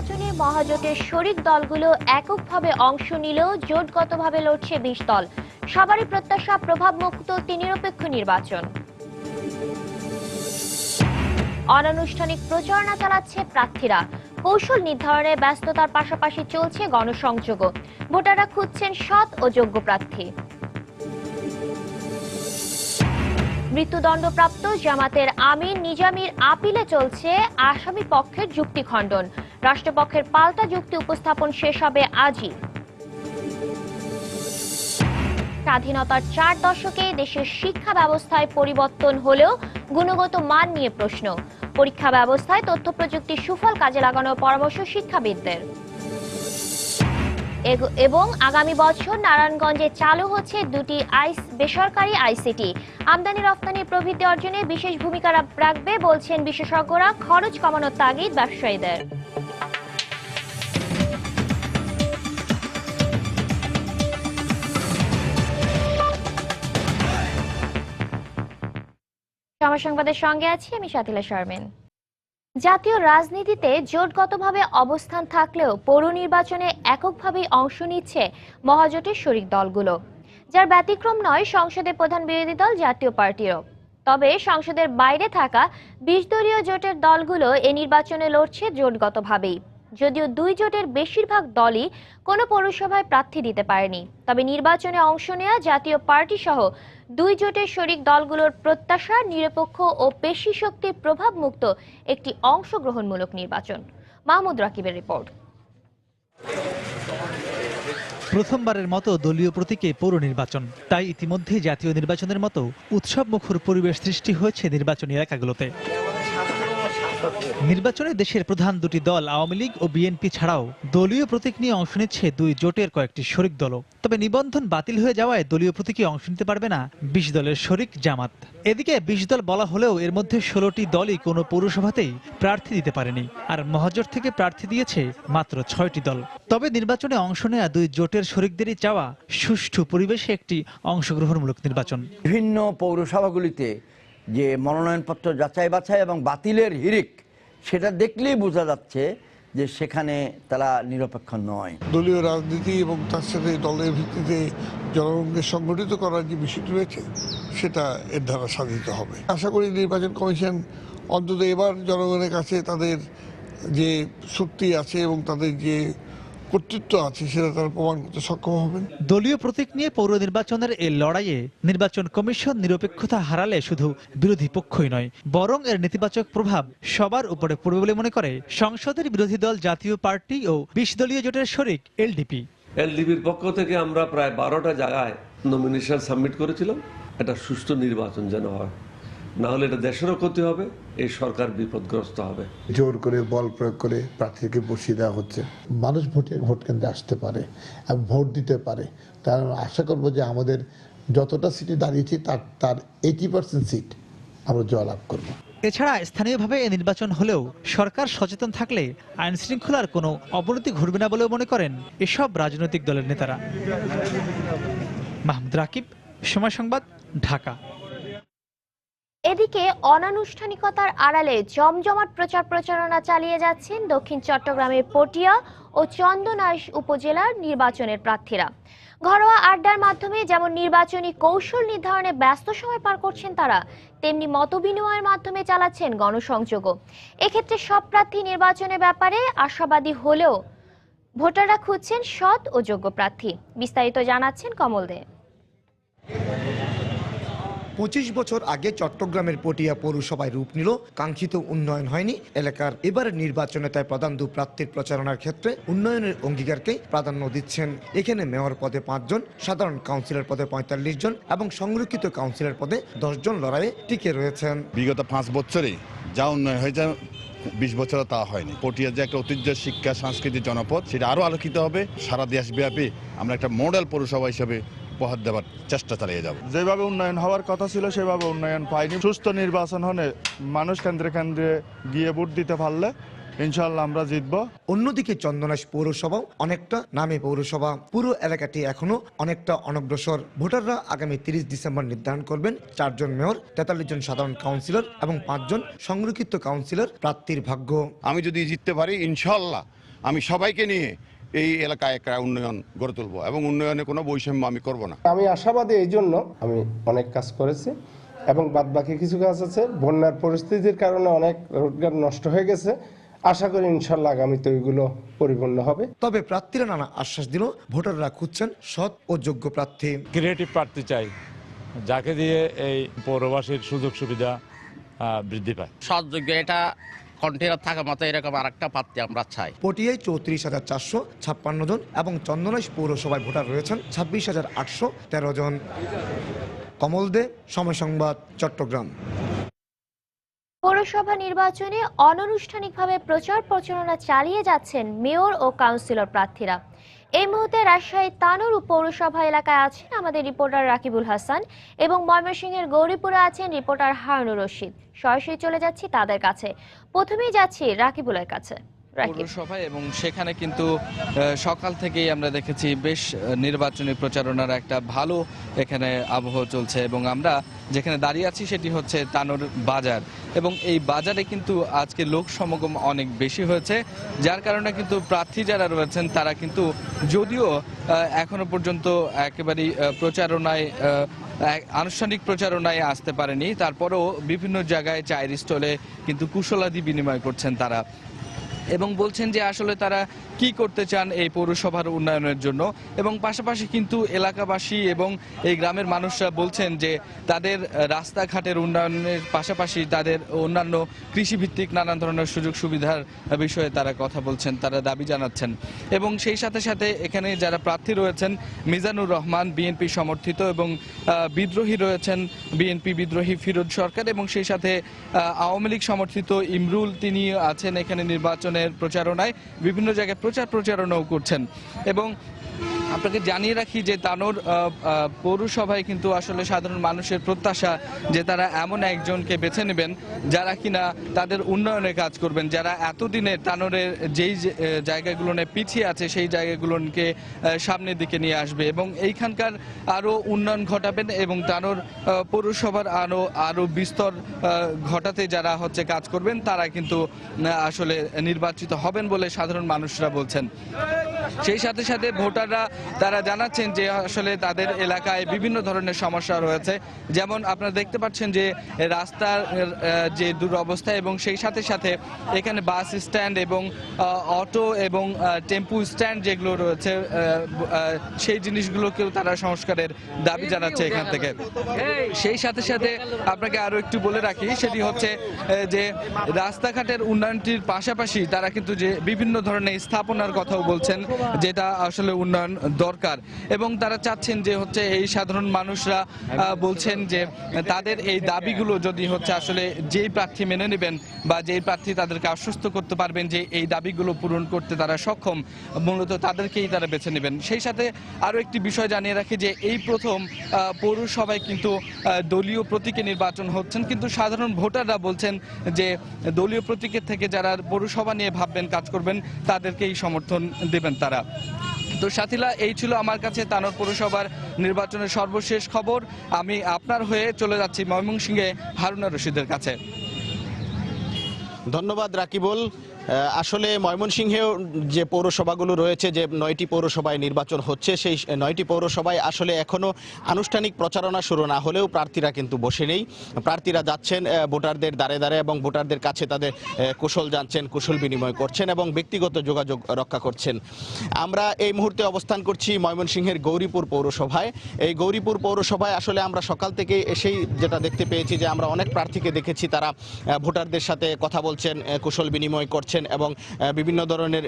নির্বাচনে মহাজোটের শরিক দলগুলো এককভাবে অংশ নিলেও জোটগতভাবে লড়ছে ২০ দল। সবারই প্রত্যাশা প্রভাবমুক্ত নিরপেক্ষ নির্বাচন। অনানুষ্ঠানিক প্রচারণা চালাচ্ছে প্রার্থীরা। কৌশল নির্ধারণে ব্যস্ততার পাশাপাশি চলছে গণসংযোগও। ভোটাররা খুঁজছেন সৎ ও যোগ্য প্রার্থী। মৃত্যুদণ্ডপ্রাপ্ত জামাতের আমির নিজামীর আপিলে চলছে আসামি পক্ষের যুক্তি খণ্ডন। রাষ্ট্রপক্ষের পাল্টা যুক্তি উপস্থাপন শেষ হবে আজই। স্বাধীনতার ৪ দশকে দেশের শিক্ষা ব্যবস্থায় পরিবর্তন হলেও গুণগত মান নিয়ে প্রশ্ন। পরীক্ষা ব্যবস্থায় তথ্য প্রযুক্তির সুফল কাজে লাগানোর পরামর্শ শিক্ষাবিদদের। এবং আগামী বছর নারায়ণগঞ্জে চালু হচ্ছে 2টি বেসরকারি আইসিটি। আমদানি রপ্তানি প্রবৃদ্ধি অর্জনে বিশেষ ভূমিকা রাখবে বলছেন বিশেষজ্ঞরা। খরচ কমানোর তাগিদ ব্যবসায়ীদের। সময় সংবাদের সঙ্গে আছি আমি শাতিলা শারমিন। জাতীয় রাজনীতিতে জোটগতভাবে অবস্থান থাকলেও পৌর নির্বাচনে এককভাবেই অংশ নিচ্ছে মহাজোটের শরিক দলগুলো, যার ব্যতিক্রম নয় সংসদের প্রধান বিরোধী দল জাতীয় পার্টিরও। তবে সংসদের বাইরে থাকা ২০ দলীয় জোটের দলগুলো এ নির্বাচনে লড়ছে জোটগতভাবেই। যদিও দুই জোটের বেশিরভাগ দলই কোনো পৌরসভায় প্রার্থী দিতে পারেনি, তবে নির্বাচনে অংশ নেওয়া জাতীয় পার্টি সহ দুই জোটের শরিক দলগুলোর প্রত্যাশা নিরপেক্ষ ও পেশি শক্তির প্রভাবমুক্ত একটি অংশগ্রহণমূলক নির্বাচন। মাহমুদ রাকিবের রিপোর্ট। প্রথমবারের মতো দলীয় প্রতীকে পৌর নির্বাচন, তাই ইতিমধ্যে জাতীয় নির্বাচনের মতো উৎসবমুখর পরিবেশ সৃষ্টি হয়েছে নির্বাচনী এলাকাগুলোতে। নির্বাচনে দেশের প্রধান দুটি দল আওয়ামী লীগ ও বিএনপি ছাড়াও দলীয় প্রতীক নিয়ে অংশ নিচ্ছে দুই জোটের কয়েকটি শরিক দলও। তবে নিবন্ধন বাতিল হয়ে যাওয়ায় দলীয় প্রতীকে অংশ নিতে পারবে না ২০ দলের শরিক জামাত। এদিকে ২০ দল বলা হলেও এর মধ্যে ১৬টি দলই কোনো পৌরসভাতেই প্রার্থী দিতে পারেনি, আর মহাজোট থেকে প্রার্থী দিয়েছে মাত্র ৬টি দল। তবে নির্বাচনে অংশ নেওয়া দুই জোটের শরিকদেরই চাওয়া সুষ্ঠু পরিবেশে একটি অংশগ্রহণমূলক নির্বাচন। বিভিন্ন পৌরসভাগুলিতে যে মনোনয়নপত্র যাচাই বাছাই এবং বাতিলের হিড়িক, সেটা দেখলেই বোঝা যাচ্ছে যে সেখানে তারা নিরপেক্ষ নয়। দলীয় রাজনীতি এবং তার সাথে দলের ভিত্তিতে জনগণকে সংগঠিত করার যে বিষয়টি রয়েছে সেটা এর দ্বারা সাধিত হবে। আশা করি নির্বাচন কমিশন অন্তত এবার জনগণের কাছে তাদের যে শক্তি আছে এবং তাদের যে কর্তৃত্ব আছে সেটা তারা প্রমাণ করতে সক্ষম হবেন। দলীয় প্রতীক নিয়ে পৌর নির্বাচনের এই লড়াইয়ে নির্বাচন কমিশন নিরপেক্ষতা হারালে শুধু বিরোধী পক্ষই নয়, বরং এর নেতিবাচক প্রভাব সবার উপরে পড়বে বলে মনে করে সংসদের বিরোধী দল জাতীয় পার্টি ও ২০ দলীয় জোটের শরিক এলডিপি। এলডিপির পক্ষ থেকে আমরা প্রায় ১২টা জায়গায় নমিনেশন সাবমিট করেছিলাম। এটা সুষ্ঠু নির্বাচন যেন হয়, না হলে এটা দেশেরও ক্ষতি হবে, এই সরকার বিপদগ্রস্ত হবে। জোর করে বল প্রয়োগ করে প্রার্থীকে বসিয়ে দেওয়া হচ্ছে। মানুষ ভোট কেন্দ্রে আসতে পারে এবং ভোট দিতে পারে, তার আশা করব যে আমাদের যতটা সিটে দাঁড়িয়েছি তার 80% সিট আমরা জয়লাভ করব। এছাড়া স্থানীয়ভাবে এই নির্বাচন হলেও সরকার সচেতন থাকলে আইন শৃঙ্খলার কোনো অবনতি ঘটবে না বলেও মনে করেন এসব রাজনৈতিক দলের নেতারা। মাহমুদ রাকিব, সময় সংবাদ, ঢাকা। এদিকে অনানুষ্ঠানিকতার আড়ালে জমজমাট প্রচারণা চালিয়ে যাচ্ছেন দক্ষিণ চট্টগ্রামের পটিয়া ও চন্দনাইশ উপজেলার নির্বাচনের প্রার্থীরা। ঘরোয়া আড্ডার মাধ্যমে যেমন নির্বাচনী কৌশল নির্ধারণে ব্যস্ত সময় পার করছেন তারা, তেমনি মতবিনিময়ের মাধ্যমে চালাচ্ছেন গণসংযোগও। এক্ষেত্রে সব প্রার্থী নির্বাচনের ব্যাপারে আশাবাদী হলেও ভোটাররা খুঁজছেন সৎ ও যোগ্য প্রার্থী। বিস্তারিত জানাচ্ছেন কমল দে। ২৫ বছর আগে চট্টগ্রামের পটিয়া পৌরসভায় রূপ নিল কাঙ্ক্ষিত উন্নয়ন হয়নি এলাকার। এবারের নির্বাচনে তাই প্রধান দু প্রার্থীর প্রচারণার ক্ষেত্রে উন্নয়নের অঙ্গীকারকেই প্রাধান্য দিচ্ছেন। এখানে মেয়র পদে ৫ জন, সাধারণ কাউন্সিলর পদে ৪৫ জন এবং সংরক্ষিত কাউন্সিলর পদে ১০ জন লড়াইয়ে টিকে রয়েছেন। বিগত ৫ বছরে যা উন্নয়ন হয়েছে ২০ বছরও তা হয়নি। পটিয়া যে একটা ঐতিহ্য, শিক্ষা, সংস্কৃতির জনপদ, সেটা আরো আলোকিত হবে। সারা দেশব্যাপী আমরা একটা মডেল পৌরসভা হিসেবে উপহার দেওয়ার চেষ্টা চালিয়ে যাব। যেভাবে উন্নয়ন হওয়ার কথা ছিল সেভাবে উন্নয়ন পাইনি। সুস্থ নির্বাচন হলে মানুষ কেন্দ্রে কেন্দ্রে গিয়ে ভোট দিতে পারলে ইনশাআল্লাহ আমরা জিতব। অন্যদিকে চন্দনাইশ পৌরসভাও অনেকটা নামী পৌরসভা। পুরো এলাকাটি এখনো অনেকটা অনগ্রসর। ভোটাররা আগামী ৩০ ডিসেম্বর নির্ধারণ করবেন ৪ জন মেয়র, ৪৩ জন সাধারণ কাউন্সিলর এবং ৫ জন সংরক্ষিত কাউন্সিলর প্রার্থীর ভাগ্য। আমি যদি জিততে পারি ইনশাআল্লাহ আমি সবাইকে নিয়ে এই এলাকায় একটা উন্নয়ন গড়ে তুলবো এবং উন্নয়নে কোনো বৈষম্য আমি করব না। আমি আশাবাদী, এই জন্য আমি অনেক কাজ করেছি এবং বাদবাকি কিছু কাজ আছে। বন্যার পরিস্থিতির কারণে অনেক রোজগার নষ্ট হয়ে গেছে, আশা করি ইনশাল্লাহ আগামীতে ওইগুলো পরিপূর্ণ হবে। তবে প্রার্থীরা নানা আশ্বাস দিল, ভোটাররা খুঁজছেন সৎ ও যোগ্য প্রার্থী। ক্রিয়েটিভ প্রার্থী চাই, যাকে দিয়ে এই পৌরবাসীর সুযোগ সুবিধা বৃদ্ধি পায়। সৎ যোগ্য, এটা কন্টেনার থাকার মতো এরকম আরেকটা প্রার্থী আমরা চাই। পটিয়ায় 34,456 জন এবং চন্দনাইশ পৌরসভায় ভোটার রয়েছেন 26,813 জন। কমল দে, সময় সংবাদ, চট্টগ্রাম। পৌরসভা নির্বাচনে অনানুষ্ঠানিকভাবে প্রচার প্রচারণা চালিয়ে যাচ্ছেন মেয়র ও কাউন্সিলর প্রার্থীরা। এই মুহূর্তে রাজশাহী তানোর পৌরসভা এলাকায় আছেন আমাদের রিপোর্টার রাকিবুল হাসান এবং ময়মনসিংহের গৌরীপুরে আছেন রিপোর্টার হারুনুর রশিদ। সরাসরি চলে যাচ্ছি তাদের কাছে। প্রথমেই যাচ্ছি রাকিবুলের কাছে। পৌরসভায় এবং সেখানে কিন্তু সকাল থেকেই আমরা দেখেছি বেশ নির্বাচনী প্রচারণার একটা ভালো এখানে আবহ চলছে এবং আমরা যেখানে দাঁড়িয়ে আছি সেটি হচ্ছে তানোর বাজার এবং এই বাজারে কিন্তু আজকে লোক সমাগম অনেক বেশি হয়েছে, যার কারণে কিন্তু প্রার্থী যারা রয়েছেন তারা কিন্তু যদিও এখনো পর্যন্ত একেবারেই প্রচারণায় আনুষ্ঠানিক প্রচারণায় আসতে পারেনি, তারপরেও বিভিন্ন জায়গায় চায়ের স্টলে কিন্তু কুশলাদি বিনিময় করছেন তারা এবং বলছেন যে আসলে তারা কি করতে চান এই পৌরসভার উন্নয়নের জন্য। এবং পাশাপাশি কিন্তু এলাকাবাসী এবং এই গ্রামের মানুষরা বলছেন যে তাদের রাস্তাঘাটের উন্নয়নের পাশাপাশি তাদের অন্যান্য কৃষিভিত্তিক নানান ধরনের সুযোগ সুবিধার বিষয়ে তারা কথা বলছেন, তারা দাবি জানাচ্ছেন। এবং সেই সাথে সাথে এখানে যারা প্রার্থী রয়েছেন মিজানুর রহমান বিএনপি সমর্থিত এবং বিদ্রোহী রয়েছেন বিএনপি বিদ্রোহী ফিরোজ সরকার এবং সেই সাথে আওয়ামী লীগ সমর্থিত ইমরুল, তিনি আছেন এখানে নির্বাচনের প্রচারণায়, বিভিন্ন জায়গায় প্রচারণাও করছেন। এবং আপনাকে জানিয়ে রাখি যে তানোর পৌরসভায় কিন্তু আসলে সাধারণ মানুষের প্রত্যাশা যে তারা এমন একজনকে বেছে নেবেন যারা কিনা তাদের উন্নয়নে কাজ করবেন, যারা এতদিনে তানোরের যেই জায়গাগুলো নিয়ে পিছিয়ে আছে সেই জায়গাগুলোকে সামনের দিকে নিয়ে আসবে এবং এইখানকার আরও উন্নয়ন ঘটাবেন এবং তানোর পৌরসভার আরও বিস্তর ঘটাতে যারা হচ্ছে কাজ করবেন তারা কিন্তু আসলে নির্বাচিত হবেন বলে সাধারণ মানুষরা বলছেন। সেই সাথে সাথে ভোটাররা তারা জানাচ্ছেন যে আসলে তাদের এলাকায় বিভিন্ন ধরনের সমস্যা রয়েছে, যেমন আপনারা দেখতে পাচ্ছেন যে রাস্তার যে দুরবস্থা এবং সেই সাথে সাথে এখানে বাস স্ট্যান্ড এবং অটো এবং টেম্পু স্ট্যান্ড যেগুলো রয়েছে সেই জিনিসগুলোকেও তারা সংস্কারের দাবি জানাচ্ছে এখান থেকে। সেই সাথে সাথে আপনাকে আরো একটু বলে রাখি, সেটি হচ্ছে যে রাস্তাঘাটের উন্নয়নটির পাশাপাশি তারা কিন্তু যে বিভিন্ন ধরনের স্থাপনার কথাও বলছেন যেটা আসলে উন্নয়ন দরকার এবং তারা চাচ্ছেন যে হচ্ছে এই সাধারণ মানুষরা বলছেন যে তাদের এই দাবিগুলো যদি হচ্ছে আসলে যেই প্রার্থী মেনে নেবেন বা যেই প্রার্থী তাদেরকে আশ্বস্ত করতে পারবেন যে এই দাবিগুলো পূরণ করতে তারা সক্ষম, মূলত তাদেরকেই তারা বেছে নেবেন। সেই সাথে আরও একটি বিষয় জানিয়ে রাখি যে এই প্রথম পৌরসভায় কিন্তু দলীয় প্রতীকে নির্বাচন হচ্ছেন, কিন্তু সাধারণ ভোটাররা বলছেন যে দলীয় প্রতীকের থেকে যারা পৌরসভা নিয়ে ভাববেন কাজ করবেন তাদেরকেই সমর্থন দেবেন তারা। তো সাথীলা, এই ছিল আমার কাছে তানোর পৌরসভার নির্বাচনের সর্বশেষ খবর। আমি আপনার হয়ে চলে যাচ্ছি ময়মনসিংহে হারুনুর রশিদের কাছে। ধন্যবাদ রাকিবুল। আসলে ময়মনসিংহেও যে পৌরসভাগুলো রয়েছে, যে 9টি পৌরসভায় নির্বাচন হচ্ছে, সেই 9টি পৌরসভায় আসলে এখনো আনুষ্ঠানিক প্রচারণা শুরু না হলেও প্রার্থীরা কিন্তু বসে নেই। প্রার্থীরা যাচ্ছেন ভোটারদের দ্বারে দ্বারে এবং ভোটারদের কাছে তাদের কুশল জানছেন, কুশল বিনিময় করছেন এবং ব্যক্তিগত যোগাযোগ রক্ষা করছেন। আমরা এই মুহূর্তে অবস্থান করছি ময়মনসিংহের গৌরীপুর পৌরসভায়। এই গৌরীপুর পৌরসভায় আসলে আমরা সকাল থেকে এসেই যেটা দেখতে পেয়েছি যে আমরা অনেক প্রার্থীকে দেখেছি তারা ভোটারদের সাথে কথা বলছেন, কুশল বিনিময় করছেন এবং বিভিন্ন ধরনের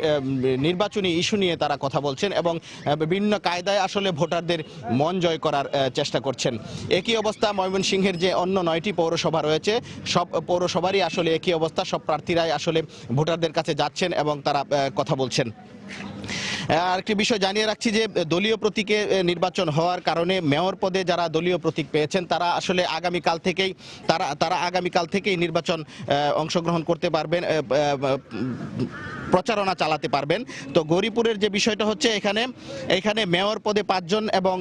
নির্বাচনী ইস্যু নিয়ে তারা কথা বলছেন এবং বিভিন্ন কায়দায় আসলে ভোটারদের মন জয় করার চেষ্টা করছেন। একই অবস্থা ময়মনসিংহের যে অন্য 9টি পৌরসভা রয়েছে, সব পৌরসভারই আসলে একই অবস্থা। সব প্রার্থীরাই আসলে ভোটারদের কাছে যাচ্ছেন এবং তারা কথা বলছেন। আরেকটি বিষয় জানিয়ে রাখছি যে দলীয় প্রতীকে নির্বাচন হওয়ার কারণে মেয়র পদে যারা দলীয় প্রতীক পেয়েছেন তারা আসলে আগামীকাল থেকেই নির্বাচন অংশগ্রহণ করতে পারবেন। প্রচারণা চালাতে পারবেন। তো গৌরীপুরের যে বিষয়টা হচ্ছে এখানে মেয়র পদে 5 জন এবং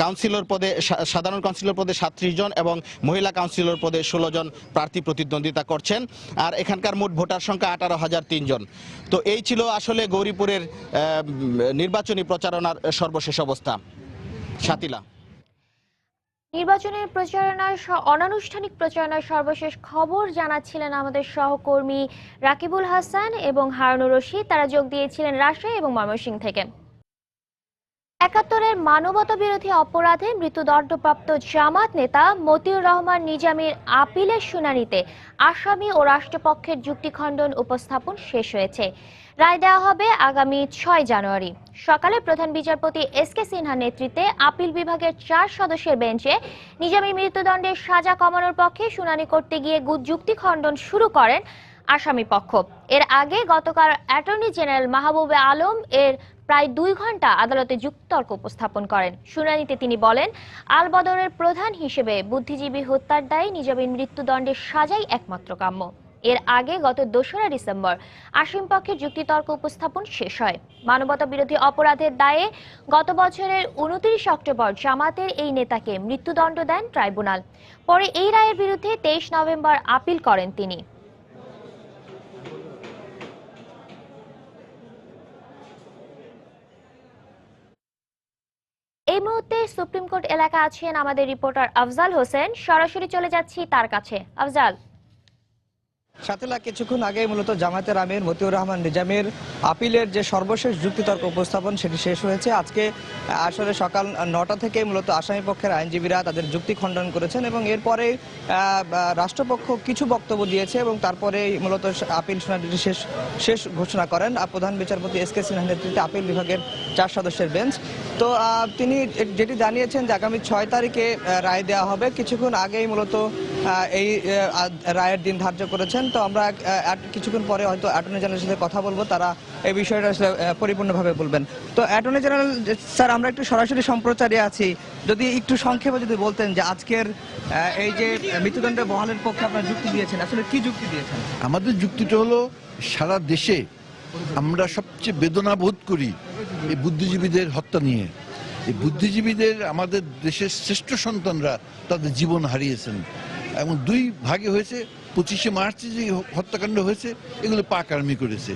কাউন্সিলর পদে সাধারণ কাউন্সিলর পদে 37 জন এবং মহিলা কাউন্সিলর পদে 16 জন প্রার্থী প্রতিদ্বন্দ্বিতা করছেন। আর এখানকার মোট ভোটার সংখ্যা 18,003 জন। তো এই ছিল আসলে গৌরীপুরের নির্বাচনী প্রচারণার সর্বশেষ অবস্থা। শাতিলা। নির্বাচনের প্রচারণার অনানুষ্ঠানিক প্রচারণার সর্বশেষ খবর জানাচ্ছিলেন আমাদের সহকর্মী রাকিবুল হাসান এবং হারুনুর রশিদ। তারা যোগ দিয়েছিলেন রাজশাহী এবং ময়মনসিংহ থেকে। ৭১-এর মানবতা বিরোধী অপরাধে মৃত্যুদণ্ডপ্রাপ্ত জামাত নেতা মতিউর রহমান নিজামীর আপিলের শুনানিতে আসামি ও রাষ্ট্রপক্ষের যুক্তি খণ্ডন উপস্থাপন শেষ হয়েছে। রায় দেওয়া হবে আগামী ৬ জানুয়ারি সকালে। প্রধান বিচারপতি এসকে সিনহার নেতৃত্বে আপিল বিভাগের 4 সদস্যের বেঞ্চে নিজামীর মৃত্যুদণ্ডের সাজা কমানোর পক্ষে শুনানি করতে গিয়ে যুক্তি খণ্ডন শুরু করেন আসামি পক্ষ। এর আগে গতকাল অ্যাটর্নি জেনারেল মাহবুবে আলম এর প্রায় 2 ঘন্টা আদালতে যুক্তিতর্ক উপস্থাপন করেন। শুনানিতে তিনি বলেন, আল বদরের প্রধান হিসেবে বুদ্ধিজীবী হত্যার দায়ে নিজামীর মৃত্যুদণ্ডের সাজাই একমাত্র কাম্য। এর আগে গত 2রা ডিসেম্বর আসামি পক্ষের যুক্তিতর্ক উপস্থাপন শেষ হয়। মানবতা বিরোধী অপরাধের দায়ে গত বছরের 29 অক্টোবর জামাতের এই নেতাকে মৃত্যুদণ্ড দেন ট্রাইব্যুনাল। পরে এই রায়ের বিরুদ্ধে 23 নভেম্বর আপিল করেন তিনি। এই মুহূর্তে সুপ্রিম কোর্ট এলাকা আছেন আমাদের রিপোর্টার আফজাল হোসেন। সরাসরি চলে যাচ্ছি তার কাছে। আফজাল। শাতিলা, কিছুক্ষণ আগে মূলত জামায়াতের আমির মতিউর রহমান নিজামীর আপিলের যে সর্বশেষ যুক্তিতর্ক উপস্থাপন সেটি শেষ হয়েছে। আজকে আসলে সকাল 9টা থেকে মূলত আসামি পক্ষের আইনজীবীরা তাদের যুক্তি খণ্ডন করেছেন এবং এরপরে রাষ্ট্রপক্ষ কিছু বক্তব্য দিয়েছে এবং তারপরে মূলত আপিল শুনানিটি শেষ ঘোষণা করেন প্রধান বিচারপতি এসকে সিনহার নেতৃত্বে আপিল বিভাগের 4 সদস্যের বেঞ্চ। তো তিনি যেটি জানিয়েছেন যে আগামী 6 তারিখে রায় দেওয়া হবে। কিছুক্ষণ আগেই মূলত এই রায়ের দিন ধার্য করেছেন। তো আমরা কিছুক্ষণ পরে হয়তো অ্যাটর্নি জেনারেলের সাথে কথা বলবো, তারা এই বিষয়টা আসলে পরিপূর্ণভাবে বলবেন। তো অ্যাটর্নি জেনারেল স্যার, আমরা একটু সরাসরি সম্প্রচারে আছি, যদি একটু সংক্ষেপে যদি বলতেন যে আজকের এই যে মৃত্যুদণ্ডের বহালের পক্ষে আপনারা যুক্তি দিয়েছেন, আসলে কি যুক্তি দিয়েছেন? আমাদের যুক্তিটা হলো, সারা দেশে আমরা সবচেয়ে বেদনা বোধ করি এই বুদ্ধিজীবীদের হত্যা নিয়ে। এই বুদ্ধিজীবীদের, আমাদের দেশের শ্রেষ্ঠ সন্তানরা তাদের জীবন হারিয়েছেন এবং 2 ভাগে হয়েছে। 25শে মার্চে যে হত্যাকাণ্ড হয়েছে এগুলো পাক আর্মি করেছে,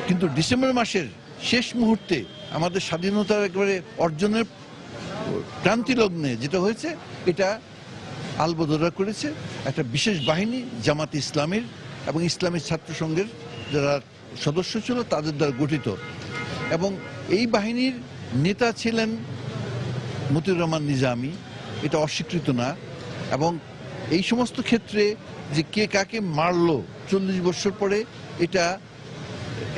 কিন্তু ডিসেম্বর মাসের শেষ মুহূর্তে আমাদের স্বাধীনতার একেবারে অর্জনের ক্রান্তি লগ্নে যেটা হয়েছে, এটা আল বদররা করেছে। একটা বিশেষ বাহিনী জামাত ইসলামের এবং ইসলামী ছাত্র সংঘের যারা সদস্য ছিল তাদের দ্বারা গঠিত, এবং এই বাহিনীর নেতা ছিলেন মতিউর রহমান নিজামী। এটা অস্বীকৃত না। এবং এই সমস্ত ক্ষেত্রে যে কে কাকে মারলো 40 বছর পরে, এটা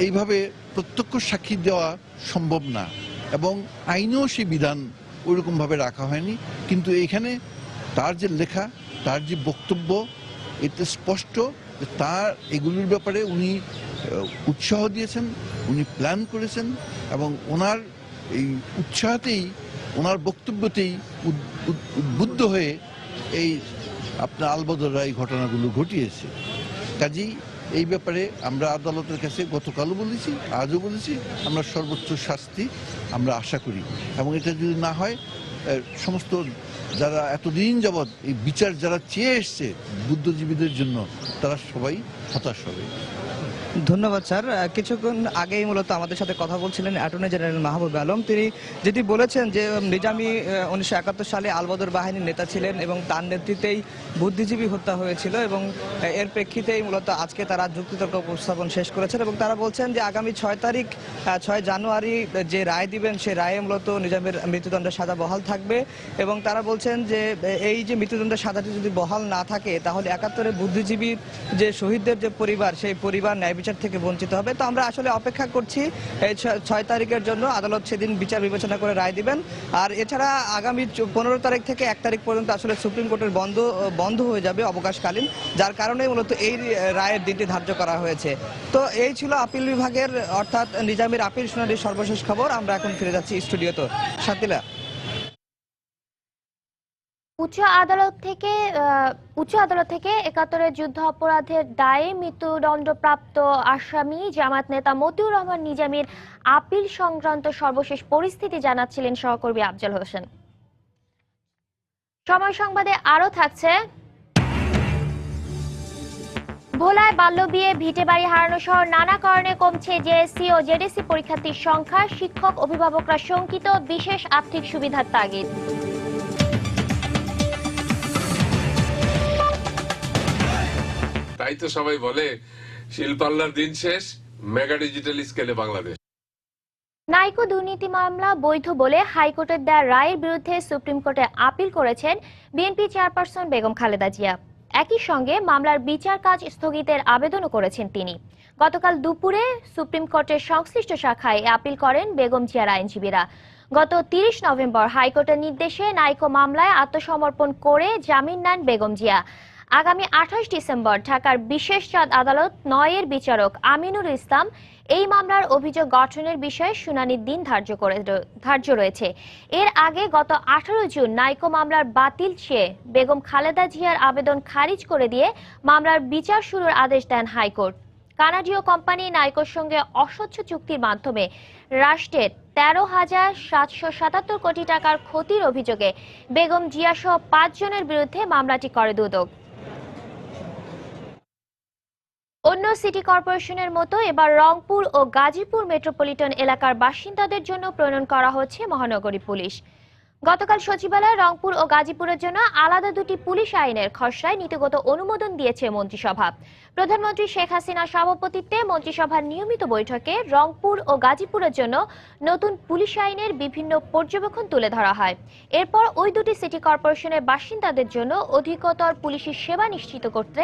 এইভাবে প্রত্যক্ষ সাক্ষী দেওয়া সম্ভব না এবং আইনেও সেই বিধান ওইরকমভাবে রাখা হয়নি। কিন্তু এইখানে তার যে লেখা, তার যে বক্তব্য, এতে স্পষ্ট যে তার এগুলোর ব্যাপারে উনি উৎসাহ দিয়েছেন, উনি প্ল্যান করেছেন এবং ওনার এই উৎসাহতেই, ওনার বক্তব্যতেই উদ্বুদ্ধ হয়ে এই আপনার আল বদররা এই ঘটনাগুলো ঘটিয়েছে। কাজেই এই ব্যাপারে আমরা আদালতের কাছে গতকালও বলেছি, আজও বলেছি, আমরা সর্বোচ্চ শাস্তি আমরা আশা করি। এবং এটা যদি না হয়, সমস্ত যারা এতদিন যাবৎ এই বিচার যারা চেয়ে এসছে বুদ্ধিজীবীদের জন্য, তারা সবাই হতাশ হবে। ধন্যবাদ স্যার। কিছুক্ষণ আগেই মূলত আমাদের সাথে কথা বলছিলেন অ্যাটর্নি জেনারেল মাহবুব আলম। তিনি যেটি বলেছেন যে নিজামী 1971 সালে আল বদর বাহিনীর নেতা ছিলেন এবং তার নেতৃত্বেই বুদ্ধিজীবী হত্যা হয়েছিল এবং এর প্রেক্ষিতেই মূলত আজকে তারা যুক্তিতর্ক উপস্থাপন শেষ করেছেন এবং তারা বলছেন যে আগামী 6 জানুয়ারি যে রায় দিবেন, সেই রায়ে মূলত নিজামের মৃত্যুদণ্ডের সাজা বহাল থাকবে এবং তারা বলছেন যে এই যে মৃত্যুদণ্ডের সাজাটি যদি বহাল না থাকে, তাহলে 71-এর বুদ্ধিজীবীর যে শহীদদের যে পরিবার, সেই পরিবার ন্যায় বিচার থেকে বঞ্চিত হবে। তো আমরা আসলে অপেক্ষা করছি এই 6 তারিখের জন্য। আদালত সেদিন বিচার বিবেচনা করে রায় দিবেন। আর এছাড়া আগামী 15 তারিখ থেকে 1 তারিখ পর্যন্ত আসলে সুপ্রিম কোর্টের বন্ধ হয়ে যাবে অবকাশকালীন, যার কারণে মূলত এই রায়ের দিনটি ধার্য করা হয়েছে। তো এই ছিল আপিল বিভাগের অর্থাৎ নিজামীর আপিল শুনানির সর্বশেষ খবর। আমরা এখন ফিরে যাচ্ছি স্টুডিওতে। শাতিলা। উচ্চ আদালত থেকে ৭১-এর যুদ্ধ অপরাধের দায়ে মৃত্যুদণ্ডপ্রাপ্ত আসামি জামাত নেতা মতিউর রহমান নিজামীর আপিল সংক্রান্ত সর্বশেষ পরিস্থিতি জানাচ্ছিলেন সহকর্মী আফজাল হোসেন। সময় সংবাদে আরো থাকছে, ভোলায় বাল্যবিয়ে, ভিটে বাড়ি হারানো সহ নানা কারণে কমছে জেএসসি ও জেডিসি পরীক্ষার্থীর সংখ্যা, শিক্ষক অভিভাবকরা শঙ্কিত, বিশেষ আর্থিক সুবিধার তাগিদ। তাই তো সবাই বলে শিল্পাল্লার দিন শেষ, মেগা ডিজিটাল স্কেলে বাংলাদেশ। নাইকো দুর্নীতি মামলা বৈধ বলে হাইকোর্টের দেওয়া রায়ের বিরুদ্ধে সুপ্রিম কোর্টে আপিল করেছেন বিএনপি চেয়ারপারসন বেগম খালেদা জিয়া। একই সঙ্গে মামলার বিচার কাজ স্থগিতের আবেদনও করেছেন তিনি। গতকাল দুপুরে সুপ্রিম কোর্টের সংশ্লিষ্ট শাখায় আপিল করেন বেগম জিয়ার আইনজীবীরা। গত ৩০ নভেম্বর হাইকোর্টের নির্দেশে নাইকো মামলায় আত্মসমর্পণ করে জামিন নেন বেগম জিয়া। আগামী ২৮ ডিসেম্বর ঢাকার বিশেষ আদালত ৯-এর বিচারক আমিনুল ইসলাম এই মামলার অভিযোগ গঠনের বিষয়ে শুনানির দিন ধার্য রয়েছে। এর আগে গত ১৮ জুন নাইকো মামলার বাতিল চেয়ে বেগম খালেদা জিয়ার আবেদন খারিজ করে দিয়ে মামলার বিচার শুরুর আদেশ দেন হাইকোর্ট। কানাডীয় কোম্পানি নাইকোর সঙ্গে অস্বচ্ছ চুক্তির মাধ্যমে রাষ্ট্রের ১৩,৭৭৭ কোটি টাকার ক্ষতির অভিযোগে বেগম জিয়াসহ ৫ জনের বিরুদ্ধে মামলাটি করে দুদক। অন্য সিটি কর্পোরেশনের মতো এবার রংপুর ও গাজীপুর মেট্রোপলিটন এলাকার বাসিন্দাদের জন্য প্রণয়ন করা হচ্ছে মহানগরী পুলিশ। গতকাল সচিবালয়ে রংপুর ও গাজীপুরের জন্য আলাদা দুটি পুলিশ আইনের খসড়ায় নীতিগত অনুমোদন দিয়েছে মন্ত্রিসভা। প্রধানমন্ত্রী শেখ হাসিনার সভাপতিত্বে মন্ত্রিসভার নিয়মিত বৈঠকে রংপুর ও গাজীপুরের জন্য নতুন পুলিশ আইনের বিভিন্ন পর্যবেক্ষণ তুলে ধরা হয়। এরপর ওই দুটি সিটি কর্পোরেশনের বাসিন্দাদের জন্য অধিকতর পুলিশি সেবা নিশ্চিত করতে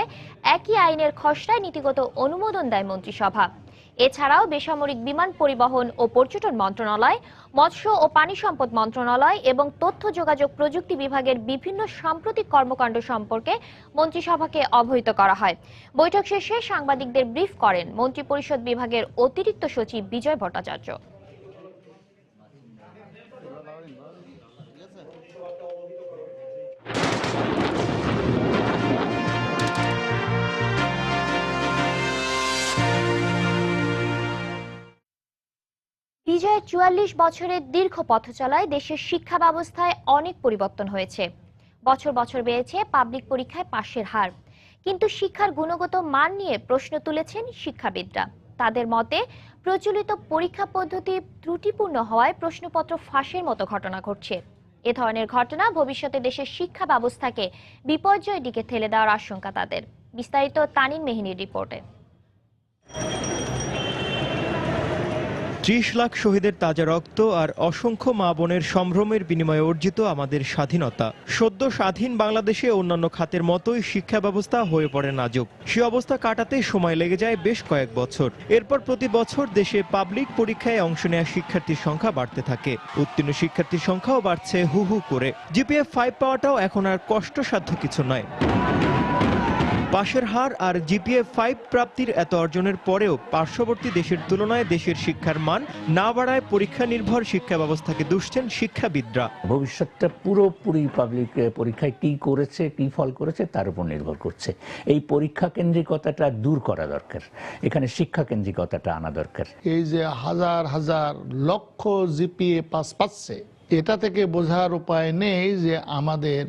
একই আইনের খসড়ায় নীতিগত অনুমোদন দেয় মন্ত্রিসভা। এছাড়াও বেসামরিক বিমান পরিবহন ও পর্যটন মন্ত্রণালয়, মৎস্য ও পানি সম্পদ মন্ত্রণালয় এবং তথ্য যোগাযোগ প্রযুক্তি বিভাগের বিভিন্ন সাম্প্রতিক কর্মকাণ্ড সম্পর্কে মন্ত্রিসভাকে অবহিত করা হয়। বৈঠক শেষে সাংবাদিকদের ব্রিফ করেন মন্ত্রিপরিষদ বিভাগের অতিরিক্ত সচিব বিজয় ভট্টাচার্য। বিজয়ের ৪৪ বছরের দীর্ঘ পথ চলায় দেশের শিক্ষা ব্যবস্থায় অনেক পরিবর্তন হয়েছে। বছর বছর বেড়েছে পাবলিক পরীক্ষায় পাশের হার, কিন্তু শিক্ষার গুণগত মান নিয়ে প্রশ্ন তুলেছেন শিক্ষাবিদরা। তাদের মতে প্রচলিত পরীক্ষা পদ্ধতি ত্রুটিপূর্ণ হওয়ায় প্রশ্নপত্র ফাঁসের মতো ঘটনা ঘটছে। এ ধরনের ঘটনা ভবিষ্যতে দেশের শিক্ষা ব্যবস্থাকে বিপর্যয়ের দিকে ঠেলে দেওয়ার আশঙ্কা তাদের। বিস্তারিত তানিন মেহিনীর রিপোর্টে। ৩০ লাখ শহীদের তাজা রক্ত আর অসংখ্য মা বোনের সম্ভ্রমের বিনিময়ে অর্জিত আমাদের স্বাধীনতা। সদ্য স্বাধীন বাংলাদেশে অন্যান্য খাতের মতোই শিক্ষা ব্যবস্থা হয়ে পড়ে নাজুক। সে অবস্থা কাটাতে সময় লেগে যায় বেশ কয়েক বছর। এরপর প্রতি বছর দেশে পাবলিক পরীক্ষায় অংশ নেওয়া শিক্ষার্থীর সংখ্যা বাড়তে থাকে। উত্তীর্ণ শিক্ষার্থীর সংখ্যাও বাড়ছে হু হু করে। জিপিএ 5 পাওয়াটাও এখন আর কষ্টসাধ্য কিছু নয়। পাশের হার আর জিপিএ 5 প্রাপ্তির এত অর্জনের পরেও পার্শ্ববর্তী দেশের তুলনায় দেশের শিক্ষার মান না বাড়ায় পরীক্ষা নির্ভর শিক্ষা ব্যবস্থাকে দুষছেন শিক্ষাবিদরা। ভবিষ্যৎটা পুরোপুরি পাবলিক পরীক্ষায় কি করেছে, কি ফল করেছে তার উপর নির্ভর করছে। এই পরীক্ষা কেন্দ্রিকতাটা দূর করা দরকার, এখানে শিক্ষা কেন্দ্রিকতাটা আনা দরকার। এই যে হাজার হাজার লক্ষ জিপিএ পাস পাচ্ছে, এটা থেকে বোঝার উপায় নেই যে আমাদের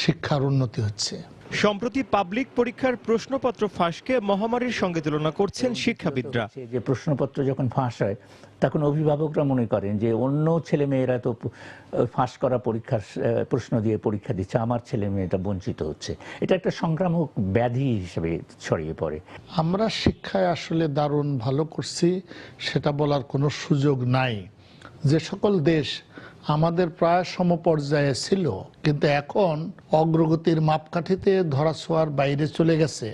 শিক্ষার উন্নতি হচ্ছে। সম্প্রতি পাবলিক পরীক্ষার প্রশ্নপত্র ফাঁসকে মহামারীর সঙ্গে তুলনা করছেন শিক্ষাবিদরা। যে প্রশ্নপত্র যখন ফাঁস হয় তখন অভিভাবকরা মনে করেন যে অন্য ছেলে মেয়েরা তো ফাঁস করা পরীক্ষার প্রশ্ন দিয়ে পরীক্ষা দিচ্ছে, আমার ছেলে মেয়েটা বঞ্চিত হচ্ছে। এটা একটা সংক্রামক ব্যাধি হিসেবে ছড়িয়ে পড়ে। আমরা শিক্ষায় আসলে দারুণ ভালো করছি সেটা বলার কোনো সুযোগ নাই। যে সকল দেশ আমাদের প্রায় সমপর্যায়ে ছিল কিন্তু এখন অগ্রগতির মাপকাঠিতে ধরাছোঁয়ার বাইরে চলে গেছে,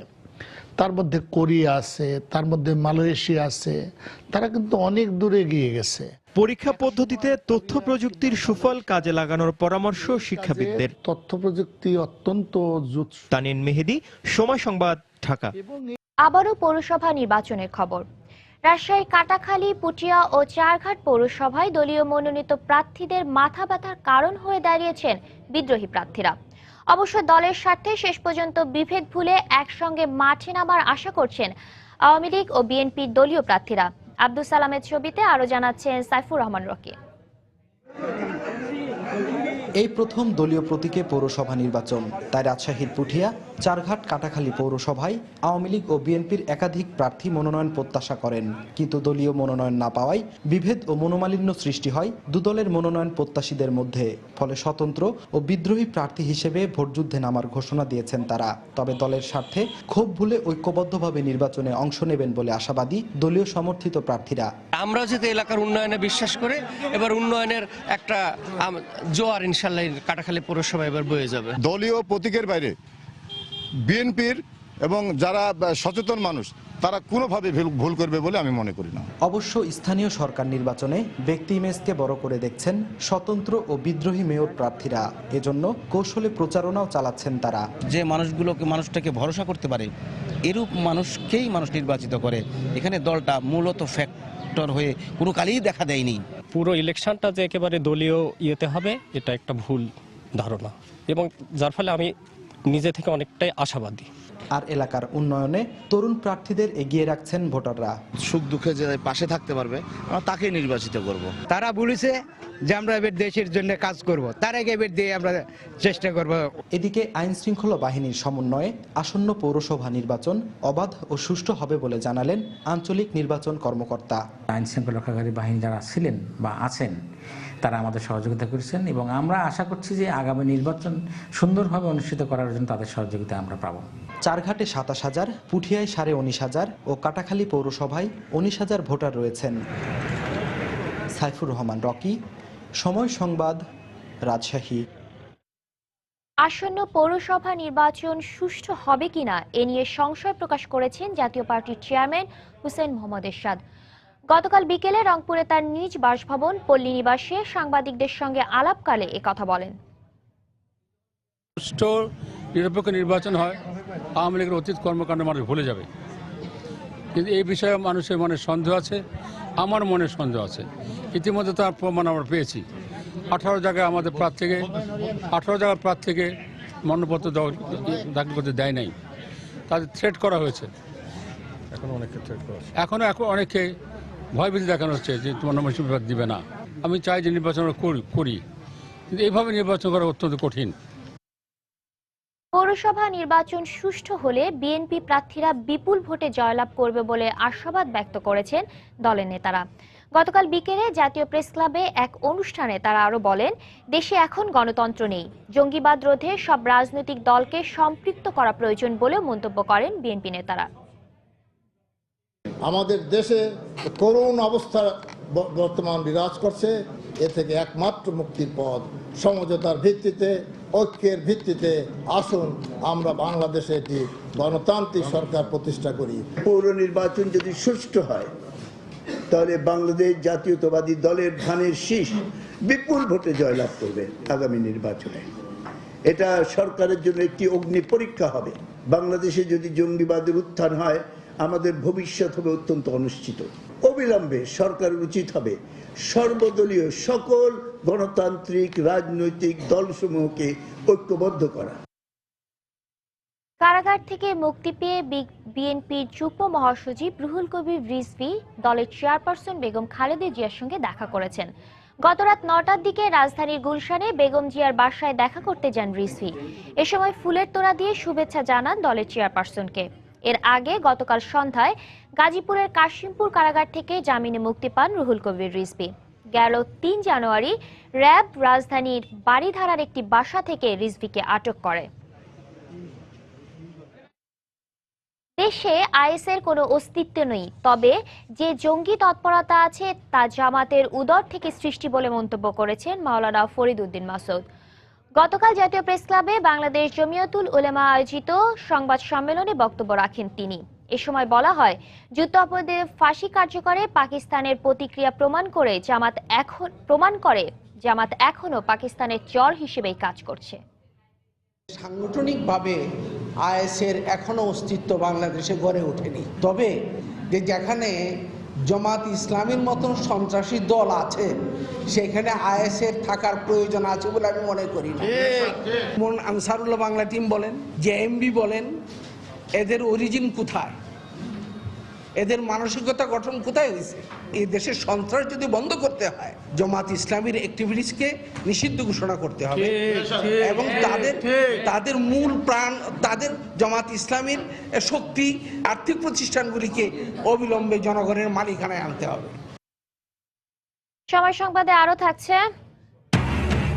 তার মধ্যে কোরিয়া আছে, তার মধ্যে মালয়েশিয়া আছে, তারা কিন্তু অনেক দূরে গিয়ে গেছে। পরীক্ষা পদ্ধতিতে তথ্য প্রযুক্তির সুফল কাজে লাগানোর পরামর্শ শিক্ষাবিদদের। তথ্য প্রযুক্তি অত্যন্ত তানিন মেহেদি, সময় সংবাদ, ঢাকা। আবারও পৌরসভা নির্বাচনের খবর। রাজশাহীর কাটাখালী, পুঠিয়া ও চারঘাট পৌরসভায় দলীয় মনোনীত প্রার্থীদের মাথা ব্যথার কারণ হয়ে দাঁড়িয়েছেন বিদ্রোহী প্রার্থীরা। অবশ্য দলের স্বার্থে শেষ পর্যন্ত বিভেদ ভুলে একসঙ্গে মাঠে নামার আশা করছেন আওয়ামী লীগ ও বিএনপির দলীয় প্রার্থীরা। আব্দুল সালামের ছবিতে আরো জানাচ্ছেন সাইফুর রহমান রকি। এই প্রথম দলীয় প্রতীকে পৌরসভা নির্বাচন, তাই রাজশাহীর পুঠিয়া, চারঘাট, কাটাখালী পৌরসভায় আওয়ামী লীগ ও বিএনপির একাধিক প্রার্থী মনোনয়ন প্রত্যাশা করেন, কিন্তু দলীয় মনোনয়ন না পাওয়ায় বিভেদ ও মনোমালিন্য সৃষ্টি হয় দুদলের মনোনয়ন প্রত্যাশীদের মধ্যে। ফলে স্বতন্ত্র ও বিদ্রোহী প্রার্থী হিসেবে ভোটযুদ্ধে নামার ঘোষণা দিয়েছেন তারা। তবে দলের স্বার্থে ক্ষোভ ভুলে ঐক্যবদ্ধভাবে নির্বাচনে অংশ নেবেন বলে আশাবাদী দলীয় সমর্থিত প্রার্থীরা। আমরা যদি এলাকার উন্নয়নে বিশ্বাস করে এবার উন্নয়নের একটা জোয়ার ইনশাল্লাহ কাটাখালী পৌরসভা এবার বয়ে যাবে। দলীয় প্রতীকের বাইরে বিএনপির এবং যারা সচেতন মানুষ তারা কোনোভাবে ভুল করবে বলে আমি মনে করি না। অবশ্য স্থানীয় সরকার নির্বাচনে ব্যক্তি ইমেজকে বড় করে দেখছেন স্বতন্ত্র ও বিদ্রোহী মেয়র প্রার্থীরা। এজন্য কৌশলে প্রচারণাও চালাচ্ছেন তারা। যে মানুষটাকে ভরসা করতে পারে এরূপ মানুষকেই মানুষ নির্বাচিত করে। এখানে দলটা মূলত ফ্যাক্টর হয়ে কোনো কালেই দেখা দেয়নি। পুরো ইলেকশনটা যে একেবারে দলীয় ইয়েতে হবে এটা একটা ভুল ধারণা, এবং যার ফলে আমি নিজে থেকে অনেকটাই আশাবাদী। আর এলাকার উন্নয়নে তরুণ প্রার্থীদের এগিয়ে রাখছেন ভোটাররা। সুখ দুঃখে যে পাশে থাকতে পারবে আমরা তাকে নির্বাচিত করব। তারা বলেছে যে আমরা এবার দেশের জন্য কাজ করব, তার আগে এবার দিয়ে আমরা চেষ্টা করব। এদিকে আইন শৃঙ্খলা বাহিনীর সমন্বয়ে আসন্ন পৌরসভা নির্বাচন অবাধ ও সুষ্ঠু হবে বলে জানালেন আঞ্চলিক নির্বাচন কর্মকর্তা। আইন শৃঙ্খলা রক্ষাকারী বাহিনী যারা ছিলেন বা আছেন তারা আমাদের সহযোগিতা করেছেন, এবং আমরা আশা করছি যে আগামী নির্বাচন সুন্দরভাবে অনুষ্ঠিত করার জন্য তাদের সহযোগিতা আমরা পাব। চারঘাটে 27,000, পুঠিয়ায় 19,500 ও কাটাখালী পৌরসভায় 19,000 ভোটার রয়েছেন। সাইফুর রহমান রকি, সময় সংবাদ, রাজশাহী। আসন্ন পৌরসভা নির্বাচন সুষ্ঠু হবে কিনা এ নিয়ে সংশয় প্রকাশ করেছেন জাতীয় পার্টির চেয়ারম্যান হুসেইন মোহাম্মদ এরশাদ। গতকাল বিকেলে রংপুরে তার নিজ বাসভবন পল্লী নিবাসে সাংবাদিকদের সঙ্গে আলাপকালে একথা বলেন। সুষ্ঠু নিরপেক্ষ নির্বাচন হয়, আওয়ামী লীগের অতীত কর্মকাণ্ড মানুষ ভুলে যাবে, কিন্তু এই বিষয়ে মানুষের মনে সন্দেহ আছে, আমার মনে সন্দেহ আছে। ইতিমধ্যে তার প্রমাণ আমরা পেয়েছি। 18 জায়গায় আমাদের প্রার্থীকে 18 জায়গার প্রার্থীকে মনোনয়নপত্র দাখিল করতে দেয় নাই, তাদের থ্রেট করা হয়েছে। এখনো অনেকে ভয়ভীতি দেখানো হচ্ছে যে তোমার নমিনেশন দিবে না। আমি চাই যে নির্বাচন করি, কিন্তু এইভাবে নির্বাচন করা অত্যন্ত কঠিন। পৌরসভা নির্বাচন সুষ্ঠু হলে বিএনপি প্রার্থীরা বিপুল ভোটে জয়লাভ করবে বলে আশাবাদ ব্যক্ত করেছেন দলের নেতারা। গতকাল বিকেলে জাতীয় প্রেস ক্লাবে এক অনুষ্ঠানে তারা আরো বলেন, দেশে এখন গণতন্ত্র নেই, জঙ্গিবাদ রোধে সব রাজনৈতিক দলকে সম্পৃক্ত করা প্রয়োজন বলেও মন্তব্য করেন বিএনপি নেতারা। আমাদের দেশে করুণ অবস্থা বর্তমান বিরাজ করছে, এ থেকে একমাত্র মুক্তির পথ সমঝোতার ভিত্তিতে, ঐক্যের ভিত্তিতে আসুন আমরা বাংলাদেশে একটি গণতান্ত্রিক সরকার প্রতিষ্ঠা করি। পৌর নির্বাচন যদি সুষ্ঠু হয় তাহলে বাংলাদেশ জাতীয়তাবাদী দলের ধানের শীষ বিপুল ভোটে জয়লাভ করবে আগামী নির্বাচনে। এটা সরকারের জন্য একটি অগ্নি পরীক্ষা হবে। বাংলাদেশে যদি জঙ্গিবাদের উত্থান হয় আমাদের ভবিষ্যৎ হবে অত্যন্ত অনিশ্চিত। অবিলম্বে সরকারের উচিত হবে সর্বদলীয় সকল গণতান্ত্রিক রাজনৈতিক দলসমূহকে ঐক্যবদ্ধ করা। কারাগার থেকে মুক্তি পেয়ে বিএনপির যুগ্ম মহাসচিব রুহুল কবির রিজভী দলের চেয়ারপারসন বেগম খালেদা জিয়ার সঙ্গে দেখা করেছেন। গতরাত 9টার দিকে রাজধানীর গুলশানে বেগম জিয়ার বাসায় দেখা করতে যান রিজভী। এ সময় ফুলের তোড়া দিয়ে শুভেচ্ছা জানান দলের চেয়ারপারসনকে। এর আগে গতকাল সন্ধ্যায় গাজীপুরের কাশিমপুর কারাগার থেকে জামিনে মুক্তি পান রুহুল কবির রিজভী। গেল 3 জানুয়ারি র্যাব রাজধানীর বাড়িধারার একটি বাসা থেকে রিজভীকে আটক করে। দেশে আইএসের কোনো অস্তিত্ব নেই, তবে যে জঙ্গি তৎপরতা আছে তা জামাতের উদর থেকে সৃষ্টি বলে মন্তব্য করেছেন মাওলানা ফরিদ উদ্দিন মাসুদ। গতকাল জাতীয় প্রেস ক্লাবে বাংলাদেশ জমিয়তুল উলামা আয়োজিত সংবাদ সম্মেলনে বক্তব্য রাখেন তিনি। এ সময় বলা হয়, যুদ্ধাপরাধীদের ফাঁসি কার্যকরে পাকিস্তানের প্রতিক্রিয়া প্রমাণ করে জামাত এখনো পাকিস্তানের চর হিসেবেই কাজ করছে। সাংগঠনিকভাবে আইএসের এখনো অস্তিত্ব বাংলাদেশে গড়ে ওঠেনি, তবে যেখানে জামাত ইসলামীর মতন সন্ত্রাসী দল আছে, সেখানে আইএসের থাকার প্রয়োজন আছে বলে আমি মনে করি না। আনসারুল্লাহ বাংলা টিম বলেন, জেএমবি বলেন, এদের অরিজিন কোথায়, এদের মানসিকতা গঠন কোথায় হয়েছে? এই দেশের সন্ত্রাস যদি বন্ধ করতে হয়, জামাত ইসলামীর অ্যাক্টিভিটিসকে নিষিদ্ধ ঘোষণা করতে হবে এবং তাদের মূল প্রাণ, তাদের জামাত ইসলামীর শক্তি, আর্থিক প্রতিষ্ঠানগুলিকে অবিলম্বে জনগণের মালিকানায় আনতে হবে। সময় সংবাদে আরো থাকছে,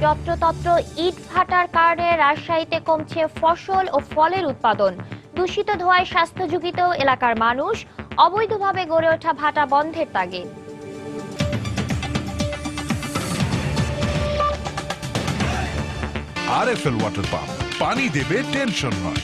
যত্রতত্র ইট ভাটার কারণে রাজশাহীতে কমছে ফসল ও ফলের উৎপাদন। দূষিত ধোঁয়ায় স্বাস্থ্য ঝুঁকিত এলাকার মানুষ, অবৈধভাবে গড়ে ওঠা ভাটা বন্ধের তাগিদ। আরএফএল ওয়াটার পাম্প, পানি দেবে টেনশন নয়।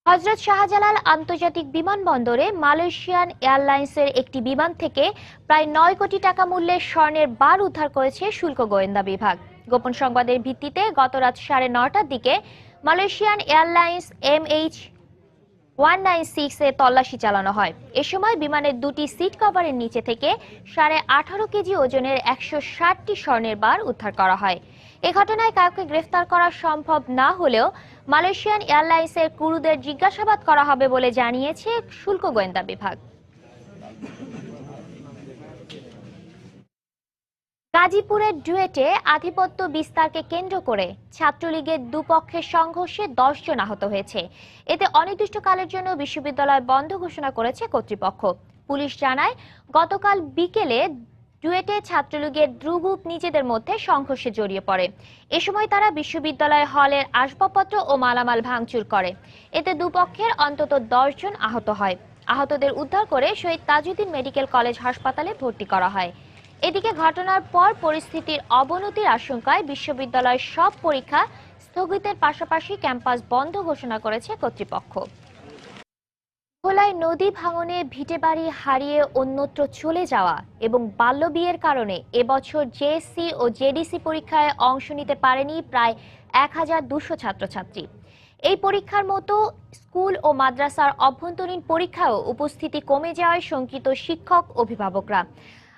হযরত শাহজালাল আন্তর্জাতিক বিমানবন্দরে মালয়েশিয়ান এয়ারলাইন্সের একটি বিমান থেকে প্রায় 9 কোটি টাকা মূল্যের স্বর্ণের বার উদ্ধার করেছে শুল্ক গোয়েন্দা বিভাগ। গোপন সংবাদের ভিত্তিতে গত রাত 9:30টার দিকে মালয়েশিয়ান এয়ারলাইন্স MH196 এ তল্লাশি চালানো হয়। এ সময় বিমানের দুটি সিট কভারের নিচে থেকে 18.5 কেজি ওজনের 160টি স্বর্ণের বার উদ্ধার করা হয়। এ ঘটনায় কাউকে গ্রেফতার করা সম্ভব না হলেও মালয়েশিয়ান এয়ারলাইন্সের ক্রুদের জিজ্ঞাসাবাদ করা হবে বলে জানিয়েছে শুল্ক গোয়েন্দা বিভাগ। গাজীপুরের ডুয়েটে আধিপত্য বিস্তারকে কেন্দ্র করে ছাত্রলীগের দুপক্ষের সংঘর্ষে 10 জন আহত হয়েছে। এতে অনির্দিষ্টকালের জন্য বিশ্ববিদ্যালয় বন্ধ ঘোষণা করেছে কর্তৃপক্ষ। পুলিশ জানায়, গতকাল বিকেলে ডুয়েটে ছাত্রলীগের গ্রুপ নিজেদের মধ্যে সংঘর্ষে জড়িয়ে পড়ে। এ সময় তারা বিশ্ববিদ্যালয় হলের আসবাবপত্র ও মালামাল ভাঙচুর করে। এতে দুপক্ষের অন্তত 10 জন আহত হয়। আহতদের উদ্ধার করে শহীদ তাজউদ্দিন মেডিকেল কলেজ হাসপাতালে ভর্তি করা হয়। এদিকে ঘটনার পর পরিস্থিতির অবনতির আশঙ্কায় বিশ্ববিদ্যালয়ের সব পরীক্ষা স্থগিতের পাশাপাশি ক্যাম্পাস বন্ধ ঘোষণা করেছে কর্তৃপক্ষ। ভোলায় নদী ভাঙনে ভিটেবাড়ি হারিয়ে অন্যত্র চলে যাওয়া এবং বাল্যবিয়ের কারণে এবছর জেএসসি ও জেডিসি পরীক্ষায় অংশ নিতে পারেনি প্রায় 1200 ছাত্রছাত্রী। এই পরীক্ষার মতো স্কুল ও মাদ্রাসার অভ্যন্তরীণ পরীক্ষায়ও উপস্থিতি কমে যাওয়ায় শঙ্কিত শিক্ষক অভিভাবকরা।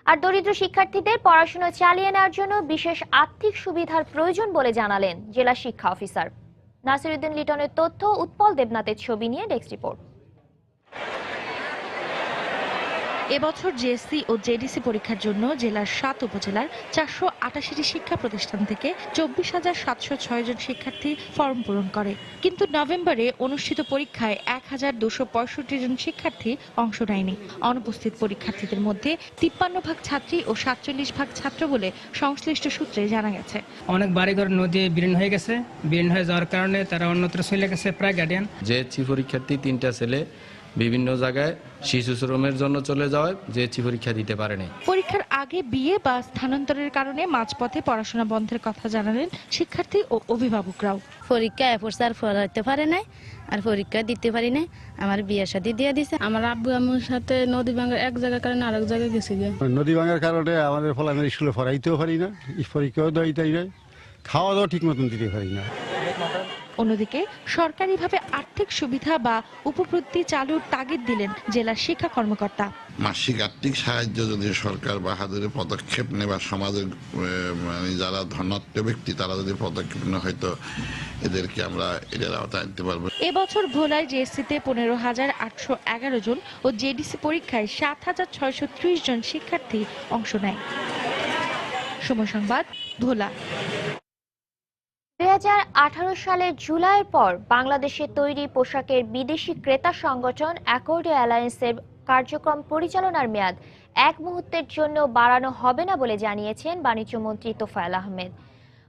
আর দরিদ্র শিক্ষার্থীদের পড়াশোনা চালিয়ে নেওয়ার জন্য বিশেষ আর্থিক সুবিধার প্রয়োজন বলে জানালেন জেলা শিক্ষা অফিসার। নাসিরউদ্দিন লিটনের তথ্য, উৎপল দেবনাথের ছবি নিয়ে ডেস্ক রিপোর্ট। এবছর জেএসসি ও জেডিসি পরীক্ষার জন্য জেলার 7 উপজেলার 488টি শিক্ষা প্রতিষ্ঠান থেকে 24,706 জন শিক্ষার্থী ফর্ম পূরণ করে। কিন্তু নভেম্বরে অনুষ্ঠিত পরীক্ষায় 1,265 জন শিক্ষার্থী অংশ নেয়নি। অনুপস্থিত পরীক্ষার্থীদের মধ্যে 53% ছাত্রী ও 47% ছাত্র বলে সংশ্লিষ্ট সূত্রে জানা গেছে। অনেক বাড়িঘর নদী বিলীন হয়ে গেছে। বিলীন হয়ে যাওয়ার কারণে তারা অন্যত্র চলে গেছে। প্রায় গার্ডিয়ান জেএসসি পরীক্ষার্থী 3টা ছেলে বিভিন্ন জায়গায় শিশু শ্রমের জন্য চলে যাওয়ায় জেএসসি পরীক্ষা দিতে পারেনি। পরীক্ষার আগে বিয়ে বা স্থানান্তরের কারণে মাঝপথে পড়াশোনা বন্ধের কথা জানালেন শিক্ষার্থী ও অভিভাবকরাও। পরীক্ষা এফোর্সার পড়াইতে পারে নাই আর পরীক্ষা দিতে পারি নাই। আমার বিয়ে শাদী দিয়ে দিছে। আমার আব্বু আম্মুর সাথে নদী ভাঙার এক জায়গার কারণে আরেক জায়গায় গেছি। নদী ভাঙার কারণে আমাদের ফলানের স্কুলে পড়াইতেও পারি না, পরীক্ষাও দিতে নাই, খাওয়া দাওয়া ঠিক মতন দিতে পারি না। অন্যদিকে সরকারিভাবে আর্থিক সুবিধা বা উপবৃত্তি চালুর তাগিদ দিলেন জেলা শিক্ষা কর্মকর্তা। মাসিক আর্থিক সাহায্য যদি সরকার বাহাদুরে পদক্ষেপ নেয় বা সমাজের যারা ধনাঢ্য ব্যক্তি তারা যদি পদক্ষেপ নেয়, হয়তো এদেরকে আমরা এদের আওতায় আনতে পারবো। এবছর ভোলায় জেএসসিতে 15,811 জন ও জেডিসি পরীক্ষায় 7,630 জন শিক্ষার্থী অংশ নেয়। সময় সংবাদ, ভোলা। 2018 সালের জুলাইয়ের পর বাংলাদেশে তৈরি পোশাকের বিদেশি ক্রেতা সংগঠন অ্যাকর্ড অ্যালায়েন্সের কার্যক্রম পরিচালনার মেয়াদ এক মুহূর্তের জন্য বাড়ানো হবে না বলে জানিয়েছেন বাণিজ্যমন্ত্রী তোফায়েল আহমেদ।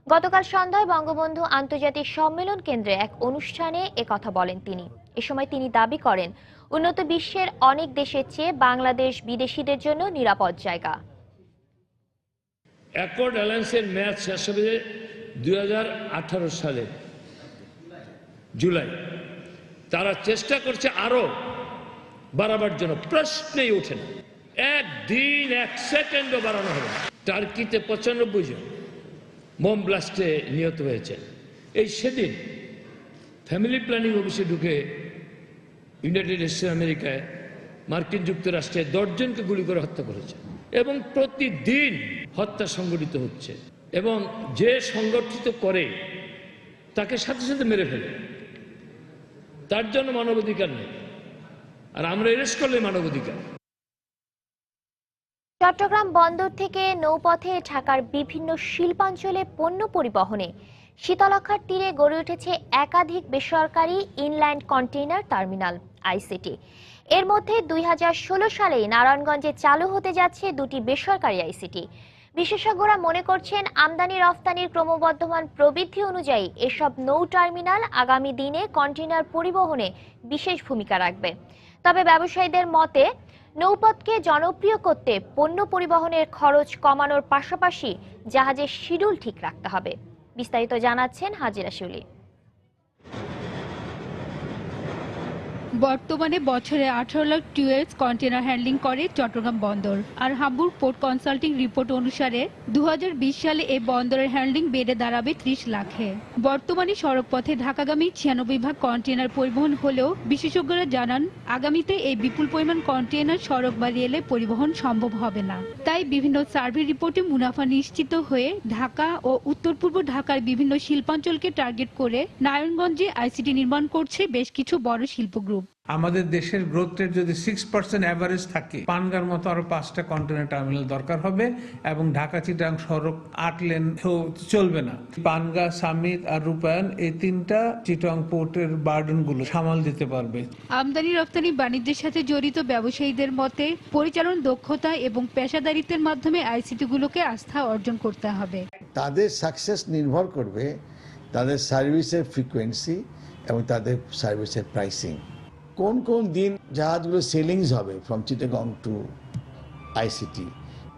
গতকাল সন্ধ্যায় বঙ্গবন্ধু আন্তর্জাতিক সম্মেলন কেন্দ্রে এক অনুষ্ঠানে একথা বলেন তিনি। এ সময় তিনি দাবি করেন, উন্নত বিশ্বের অনেক দেশের চেয়ে বাংলাদেশ বিদেশিদের জন্য নিরাপদ জায়গা। অ্যাকর্ড অ্যালায়েন্সের মেয়াদ শেষ হবে 2018 সালে জুলাই। তারা চেষ্টা করছে আরো বাড়াবার জন্য, প্রশ্নেই ওঠে না। একদিন 1 সেকেন্ডও বাড়ানো হবে। টার্কিতে 95 জন বোম ব্লাস্টে নিহত হয়েছে। এই সেদিন ফ্যামিলি প্ল্যানিং অফিসে ঢুকে ইউনাইটেড স্টেটস আমেরিকায় মার্কিন যুক্তরাষ্ট্রে 10 জনকে গুলি করে হত্যা করেছে এবং প্রতিদিন হত্যা সংঘটিত হচ্ছে এবং যে সংগঠিত করে তাকে সাথে সাথে মেরে ফেলে। তার জন্য মানবাধিকার নেই, আর আমরা এরেস্ট করলে মানবাধিকার। চট্টগ্রাম বন্দর থেকে নৌপথে ঢাকার বিভিন্ন শিল্পাঞ্চলে পণ্য পরিবহনে শীতলক্ষার তীরে গড়ে উঠেছে একাধিক বেসরকারি ইনল্যান্ড কন্টেইনার টার্মিনাল আইসিটি। এর মধ্যে 2016 সালে নারায়ণগঞ্জে চালু হতে যাচ্ছে 2টি বেসরকারি আইসিটি। বিশেষজ্ঞরা মনে করছেন আমদানি রফতানির ক্রমবর্ধমান প্রবৃদ্ধি অনুযায়ী এসব নৌ টার্মিনাল আগামী দিনে কন্টেইনার পরিবহনে বিশেষ ভূমিকা রাখবে। তবে ব্যবসায়ীদের মতে নৌপথকে জনপ্রিয় করতে পণ্য পরিবহনের খরচ কমানোর পাশাপাশি জাহাজের শিডিউল ঠিক রাখতে হবে। বিস্তারিত জানাচ্ছেন হাজিরা শিউলি। বর্তমানে বছরে 18 লাখ টিউএস কন্টেনার হ্যান্ডলিং করে চট্টগ্রাম বন্দর। আর হামবুর্গ পোর্ট কনসাল্টিং রিপোর্ট অনুসারে 2020 সালে এই বন্দরের হ্যান্ডলিং বেড়ে দাঁড়াবে 30 লাখে। বর্তমানে সড়কপথে ঢাকাগামী 96 ভাগ কন্টেনার পরিবহন হলেও বিশেষজ্ঞরা জানান আগামীতে এই বিপুল পরিমাণ কন্টেনার সড়ক বা রেলে পরিবহন সম্ভব হবে না। তাই বিভিন্ন সার্ভে রিপোর্টে মুনাফা নিশ্চিত হয়ে ঢাকা ও উত্তর পূর্ব ঢাকার বিভিন্ন শিল্পাঞ্চলকে টার্গেট করে নারায়ণগঞ্জে আইসিটি নির্মাণ করছে বেশ কিছু বড় শিল্প গ্রুপ। আমাদের দেশের গ্রোথ রেট যদি 6% অ্যাভারেজ থাকে, পানগার মতো আরো 5টা কন্টেনার টার্মিনাল দরকার হবে এবং ঢাকা চিটাং সড়ক 8 লেন চলবে না। পানগা, সামিট আর রূপায়ণ এই 3টা চিটাং পোর্টের বার্ডেন গুলো সামাল দিতে পারবে। আমদানি রপ্তানি বাণিজ্যের সাথে জড়িত ব্যবসায়ীদের মতে পরিচালন দক্ষতা এবং পেশাদারিত্বের মাধ্যমে আইসিটি গুলোকে আস্থা অর্জন করতে হবে। তাদের সাকসেস নির্ভর করবে তাদের সার্ভিসের ফ্রিকোয়েন্সি এবং তাদের সার্ভিসের প্রাইসিং। কোন কোন দিন জাহাজগুলো সেলিংস হবে ফ্রম চিটাগং টু আইসিটি,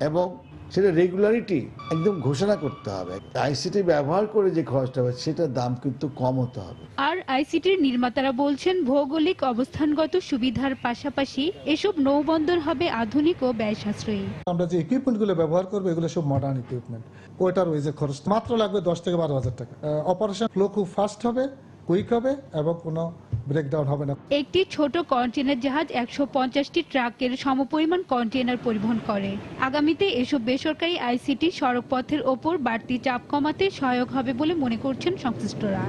এবং সেটা রেগুলারিটি একদম ঘোষণা করতে হবে। আইসিটি ব্যবহার করে যে খরচটা হবে সেটার দাম কিন্তু কম হতে হবে। আর আইসিটির নির্মাতারা বলছেন ভৌগোলিক অবস্থানগত সুবিধার পাশাপাশি এসব নৌবন্দর হবে আধুনিক ও ব্যয় সাশ্রয়ী। আমরা যে ইকুইপমেন্টগুলো ব্যবহার করবো এগুলো সব মডার্ন ইকুইপমেন্ট, ওইটার ওই যে খরচ মাত্র লাগবে 10 থেকে 12,000 টাকা। অপারেশন ফ্লো খুব ফাস্ট হবে, কুইক হবে এবং কোনো ব্রেকডাউন হবে না। একটি ছোট কন্টেনার জাহাজ 150টি ট্রাকের সমপরিমাণ কন্টেনার পরিবহন করে। আগামীতে এসব বেসরকারি আইসিটি সড়ক পথের ওপর বাড়তি চাপ কমাতে সহায়ক হবে বলে মনে করছেন সংশ্লিষ্টরা।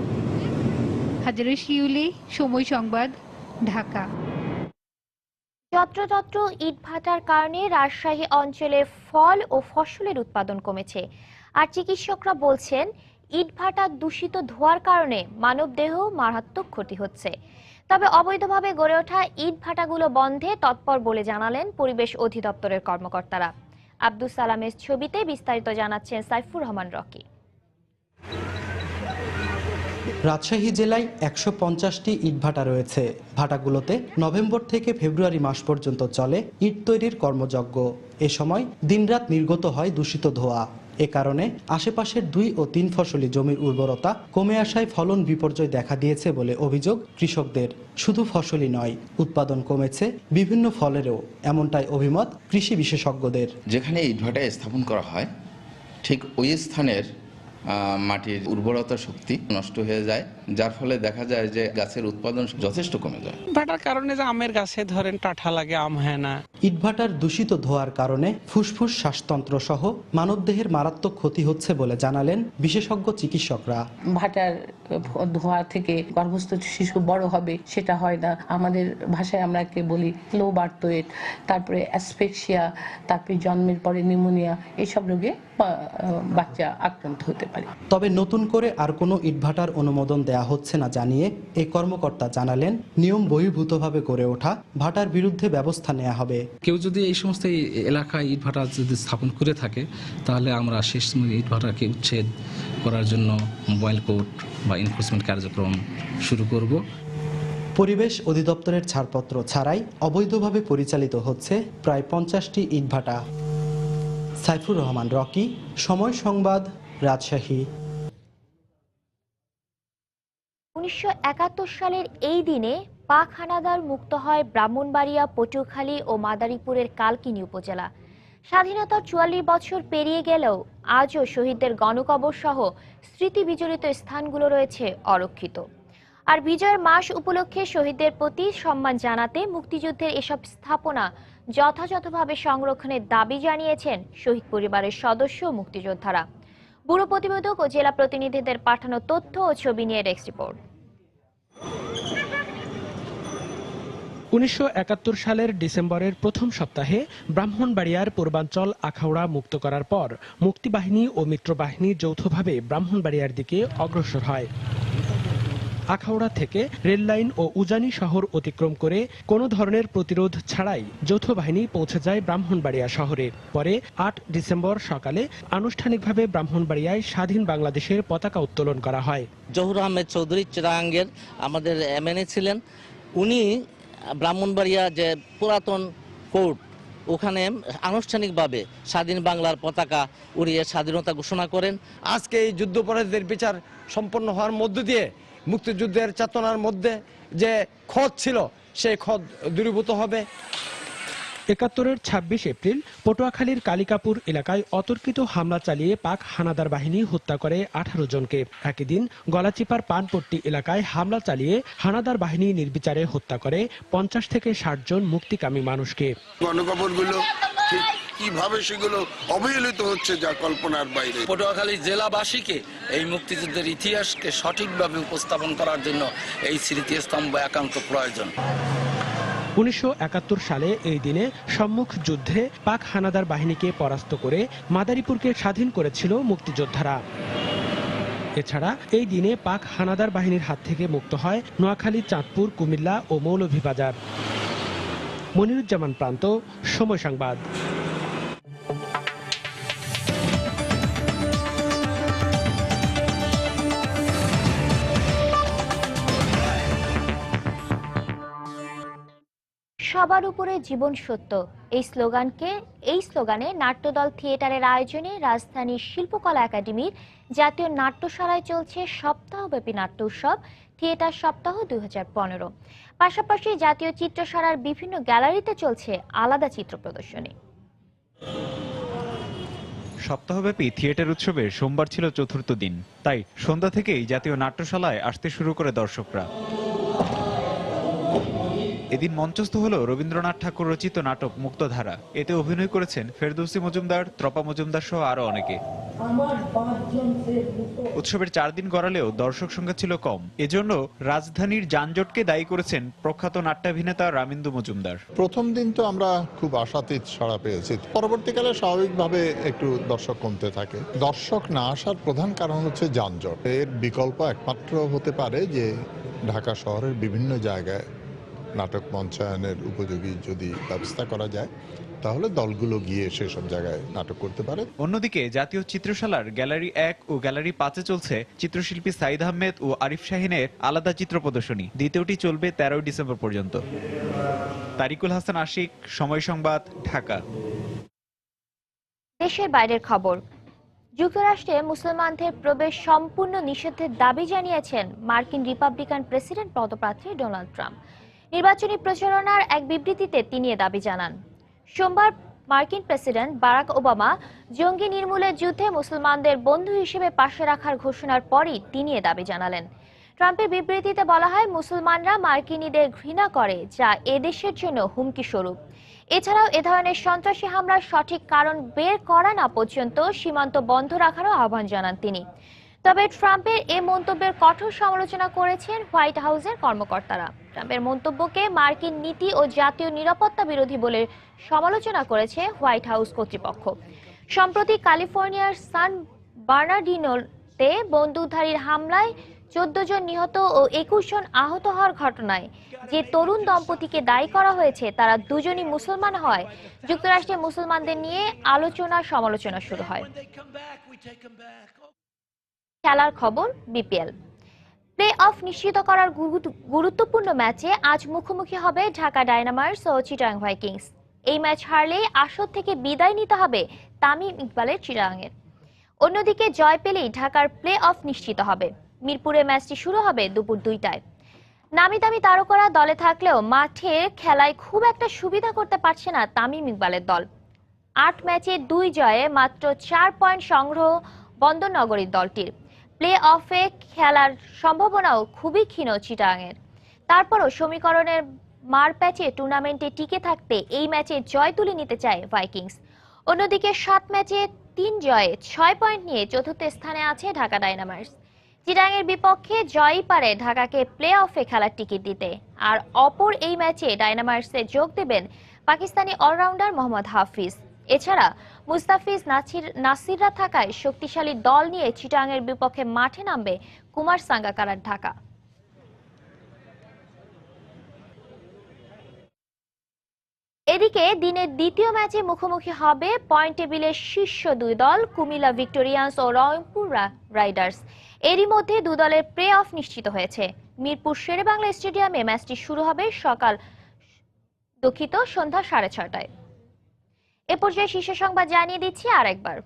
হাজিরা শিউলি, সময় সংবাদ, ঢাকা। যত্রতত্র ইটভাটার কারণে রাজশাহী অঞ্চলে ফল ও ফসলের উৎপাদন কমেছে। আর চিকিৎসকরা বলছেন ইটভাটা দূষিত ধোঁয়ার কারণে মানবদেহ মারাত্মক ক্ষতি হচ্ছে। তবে অবৈধভাবে গড়ে ওঠা ইটভাটাগুলো বন্ধে তৎপর বলে জানালেন পরিবেশ অধিদপ্তরের কর্মকর্তারা। আব্দুস সালামের ছবিতে বিস্তারিত জানাচ্ছেন সাইফুর রহমান রকি। রাজশাহী জেলায় 150টি ইটভাটা রয়েছে। ভাটাগুলোতে নভেম্বর থেকে ফেব্রুয়ারি মাস পর্যন্ত চলে ইট তৈরির কর্মযজ্ঞ। এ সময় দিনরাত নির্গত হয় দূষিত ধোঁয়া। এ কারণে আশেপাশের 2 ও 3 ফসলি জমির উর্বরতা কমে আসায় ফলন বিপর্যয় দেখা দিয়েছে বলে অভিযোগ কৃষকদের। শুধু ফসলই নয়, উৎপাদন কমেছে বিভিন্ন ফলেরও, এমনটাই অভিমত কৃষি বিশেষজ্ঞদের। যেখানে ইটভাটা স্থাপন করা হয় ঠিক ওই স্থানের মাটির উর্বরতা শক্তি নষ্ট হয়ে যায়, যার ফলে দেখা যায় যে গাছের উৎপাদন যথেষ্ট কমে যায়। ভাটার কারণে যে আমের গাছে ধরেন টাঠা লাগে, আম হয় না। ইটভাটার দূষিত ধোঁয়ার কারণে ফুসফুস, শ্বাসতন্ত্র সহ মানবদেহের মারাত্মক ক্ষতি হচ্ছে বলে জানালেন বিশেষজ্ঞ চিকিৎসকরা। ভাটার ধোঁয়া থেকে গর্ভস্থ শিশু বড় হবে সেটা হয় না। আমাদের ভাষায় আমরা একে বলি লো বার্থ ওয়েট, তারপরে অ্যাসফেক্সিয়া, তারপরে জন্মের পরে নিউমোনিয়া, এইসব রোগে বাচ্চা আক্রান্ত হতে পারে। তবে নতুন করে আর কোনো ইটভাটার অনুমোদন দেয়া হচ্ছে না জানিয়ে এই কর্মকর্তা জানালেন নিয়ম বহির্ভূতভাবে গড়ে ওঠা ভাটার বিরুদ্ধে ব্যবস্থা নেওয়া হবে। কেউ যদি এই সমস্ত এলাকায় ইটভাটা যদি স্থাপন করে থাকে তাহলে আমরা শেষ ইটভাটাকে উচ্ছেদ করার জন্য মোবাইল কোর্ট বা এনফোর্সমেন্ট কার্যক্রম শুরু করব। পরিবেশ অধিদপ্তরের ছাড়পত্র ছাড়াই অবৈধভাবে পরিচালিত হচ্ছে প্রায় 50টি ইটভাটা। সাইফুর রহমান রকি, সময় সংবাদ, রাজশাহী। 1971 সালের এই দিনে পাক হানাদার মুক্ত হয় ব্রাহ্মণবাড়িয়া, পটুয়াখালী ও মাদারীপুরের কালকিনি উপজেলা। স্বাধীনতার 44 বছর পেরিয়ে গেলেও আজও শহীদদের গণকবর সহ স্মৃতি বিজড়িত স্থানগুলো রয়েছে অরক্ষিত। আর বিজয়ের মাস উপলক্ষে শহীদদের প্রতি সম্মান জানাতে মুক্তিযুদ্ধের এসব স্থাপনা যথাযথভাবে সংরক্ষণের দাবি জানিয়েছেন শহীদ পরিবারের সদস্য ও মুক্তিযোদ্ধারা। ব্যুরো প্রতিবেদক ও জেলা প্রতিনিধিদের পাঠানো তথ্য ও ছবি নিয়ে ডেস্ক রিপোর্ট। 1971 সালের ডিসেম্বরের প্রথম সপ্তাহে ব্রাহ্মণবাড়িয়ার পূর্বাঞ্চল আখাউড়া মুক্ত করার পর মুক্তিবাহিনী ও মিত্রবাহিনী যৌথভাবে ব্রাহ্মণবাড়িয়ার দিকে অগ্রসর হয়। আখাউড়া থেকে রেললাইন ও উজানি শহর অতিক্রম করে কোনো ধরনের প্রতিরোধ ছাড়াই যৌথ বাহিনী পৌঁছে যায় ব্রাহ্মণবাড়িয়া শহরে। পরে 8 ডিসেম্বর সকালে আনুষ্ঠানিকভাবে ব্রাহ্মণবাড়িয়ায় স্বাধীন বাংলাদেশের পতাকা উত্তোলন করা হয়। জহুর আহমেদ চৌধুরী চিরাঙ্গের আমাদের এমএনএ ছিলেন। উনি ব্রাহ্মণবাড়িয়া যে পুরাতন কোর্ট ওখানে আনুষ্ঠানিকভাবে স্বাধীন বাংলার পতাকা উড়িয়ে স্বাধীনতা ঘোষণা করেন। আজকে এই যুদ্ধপরাধীদের বিচার সম্পন্ন হওয়ার মধ্য দিয়ে মুক্তিযুদ্ধের চেতনার মধ্যে যে ক্ষত ছিল সেই ক্ষত দূরীভূত হবে। 71-এর 26 এপ্রিল পটুয়াখালীর কালিকাপুর এলাকায় অতর্কিত হামলা চালিয়ে পাক হানাদার বাহিনী হত্যা করে 18 জনকে। একই দিন গলাচিপার পানপট্টি এলাকায় হামলা চালিয়ে হানাদার বাহিনী নির্বিচারে হত্যা করে 50 থেকে 60 জন মুক্তিকামী মানুষকে। গণকবরগুলো ঠিক কিভাবে সেগুলো অবহেলিত হচ্ছে যা কল্পনার বাইরে। পটুয়াখালী জেলাবাসীকে এই মুক্তিযুদ্ধের ইতিহাসকে সঠিকভাবে উপস্থাপন করার জন্য এই স্মৃতিস্তম্ভ একান্ত প্রয়োজন। 1971 সালে এই দিনে সম্মুখ যুদ্ধে পাক হানাদার বাহিনীকে পরাস্ত করে মাদারীপুরকে স্বাধীন করেছিল মুক্তিযোদ্ধারা। এছাড়া এই দিনে পাক হানাদার বাহিনীর হাত থেকে মুক্ত হয় নোয়াখালী, চাঁদপুর, কুমিল্লা ও মৌলভীবাজার। মনিরুজ্জামান প্রান্ত, সময় সংবাদ। সবার উপরে জীবন সত্য এই স্লোগানে নাট্যদল থিয়েটারের আয়োজনে রাজধানীর শিল্পকলা একাডেমির জাতীয় নাট্যশালায় চলছে সপ্তাহব্যাপী নাট্য উৎসব থিয়েটার সপ্তাহ 2015। পাশাপাশি জাতীয় চিত্রশালার বিভিন্ন গ্যালারিতে চলছে আলাদা চিত্র প্রদর্শনী। সপ্তাহব্যাপী থিয়েটার উৎসবের সোমবার ছিল চতুর্থ দিন, তাই সন্ধ্যা থেকেই জাতীয় নাট্যশালায় আসতে শুরু করে দর্শকরা। এদিন মঞ্চস্থ হলো রবীন্দ্রনাথ ঠাকুর রচিত নাটক মুক্তধারা। এতে অভিনয় করেছেন ফেরদৌসী মজুমদার, ত্রপা মজুমদার সহ আরো অনেকে। উৎসবের 4 দিন গড়ালেও দর্শক সংখ্যা ছিল কম। এজন্য রাজধানীর যানজটকে দায়ী করেছেন প্রখ্যাত নাট্যাভিনেতা রামিন্দু মজুমদার। প্রথম দিন তো আমরা খুব আশাতীত সাড়া পেয়েছি, পরবর্তীকালে স্বাভাবিকভাবে একটু দর্শক কমতে থাকে। দর্শক না আসার প্রধান কারণ হচ্ছে যানজট। এর বিকল্প একমাত্র হতে পারে যে ঢাকা শহরের বিভিন্ন জায়গায় নাটক মঞ্চায়নের উপযোগী যদি ব্যবস্থা করা যায়, তাহলে দলগুলো গিয়ে সেসব জায়গায় নাটক করতে পারে। অন্যদিকে জাতীয় চিত্রশালার গ্যালারি 1 ও গ্যালারি 5-এ চলছে চিত্রশিল্পী সাইদ আহমেদ ও আরিফ শাহিনের আলাদা চিত্র প্রদর্শনী। দ্বিতীয়টি চলবে 13 ডিসেম্বর পর্যন্ত। তারিকুল হাসান আশিক, সময় সংবাদ, ঢাকা। দেশের বাইরের খবর। যুক্তরাষ্ট্রে মুসলমানদের প্রবেশ সম্পূর্ণ নিষেধের দাবি জানিয়েছেন মার্কিন রিপাবলিকান প্রেসিডেন্ট পদপ্রার্থী ডোনাল্ড ট্রাম্প। নির্বাচনী প্রচারণার এক বিবৃতিতে তিনি এ দাবি জানান। সোমবার মার্কিন প্রেসিডেন্ট বারাক ওবামা জঙ্গি নির্মূলের যুদ্ধে মুসলমানদের বন্ধু হিসেবে পাশে রাখার ঘোষণার পরই তিনি এ দাবি জানালেন। ট্রাম্পের বিবৃতিতে বলা হয়, মুসলমানরা মার্কিনীদের ঘৃণা করে, যা এদেশের জন্য হুমকি স্বরূপ। এছাড়াও এ ধরনের সন্ত্রাসী হামলার সঠিক কারণ বের করা না পর্যন্ত সীমান্ত বন্ধ রাখারও আহ্বান জানান তিনি। তবে ট্রাম্পের এ মন্তব্যের কঠোর সমালোচনা করেছেন হোয়াইট হাউসের কর্মকর্তারা। ট্রাম্পের মন্তব্যকে মার্কিন নীতি ও জাতীয় নিরাপত্তা বিরোধী বলে সমালোচনা করেছে হোয়াইট হাউস কর্তৃপক্ষ। সম্প্রতি ক্যালিফোর্নিয়ার সান বার্নার্ডিনোতে বন্দুকধারীর হামলায় 14 জন নিহত ও 21 জন আহত হওয়ার ঘটনায় যে তরুণ দম্পতিকে দায়ী করা হয়েছে, তারা দুজনই মুসলমান হয়। যুক্তরাষ্ট্রে মুসলমানদের নিয়ে আলোচনা সমালোচনা শুরু হয়। খেলার খবর। বিপিএল প্লে অফ নিশ্চিত করার গুরুত্বপূর্ণ ম্যাচে আজ মুখোমুখি হবে ঢাকা ডায়নামাইটস ও চিটাগাং ভাইকিংস। এই ম্যাচ হারলেই আসর থেকে বিদায় নিতে হবে তামিম ইকবালের চিটাগাংয়ের। অন্যদিকে জয় পেলেই ঢাকার প্লে অফ নিশ্চিত হবে। মিরপুরে ম্যাচটি শুরু হবে দুপুর 2টায়। নামি দামি তারকারা দলে থাকলেও মাঠের খেলায় খুব একটা সুবিধা করতে পারছে না তামিম ইকবালের দল। 8 ম্যাচে 2 জয়ে মাত্র 4 পয়েন্ট সংগ্রহ বন্দরনগরীর দলটির। প্লে অফে খেলার সম্ভাবনাও খুবই ক্ষীণ চিটাগাংয়ের। তারপরও সমীকরণের মারপ্যাচে টুর্নামেন্টে টিকে থাকতে এই ম্যাচে জয় তুলে নিতে চায় ভাইকিংস। অন্যদিকে 7 ম্যাচে 3 জয়ে 6 পয়েন্ট নিয়ে চতুর্থ স্থানে আছে ঢাকা ডায়নামাইটস। চিটাগাংয়ের বিপক্ষে জয়ই পারে ঢাকাকে প্লে অফে খেলার টিকিট দিতে। আর অপর এই ম্যাচে ডায়নামাইটসে যোগ দেবেন পাকিস্তানি অলরাউন্ডার মোহাম্মদ হাফিজ। এছাড়া মুস্তাফিজ নাসিররা থাকায় শক্তিশালী দল নিয়ে চিটাগাংয়ের বিপক্ষে মাঠে নামবে কুমার সাঙ্গাকারার ঢাকা। এদিকে দিনের দ্বিতীয় ম্যাচে মুখোমুখি হবে পয়েন্ট টেবিলের শীর্ষ 2 দল কুমিল্লা ভিক্টোরিয়ান্স ও রংপুর রাইডার্স। এরই মধ্যে 2 দলের প্লে অফ নিশ্চিত হয়েছে। মিরপুর শেরেবাংলা স্টেডিয়ামে ম্যাচটি শুরু হবে সন্ধ্যা 6:30টায়। এ পর্যায়ে শীর্ষ সংবাদ জানিয়ে দিচ্ছি আরেকবার।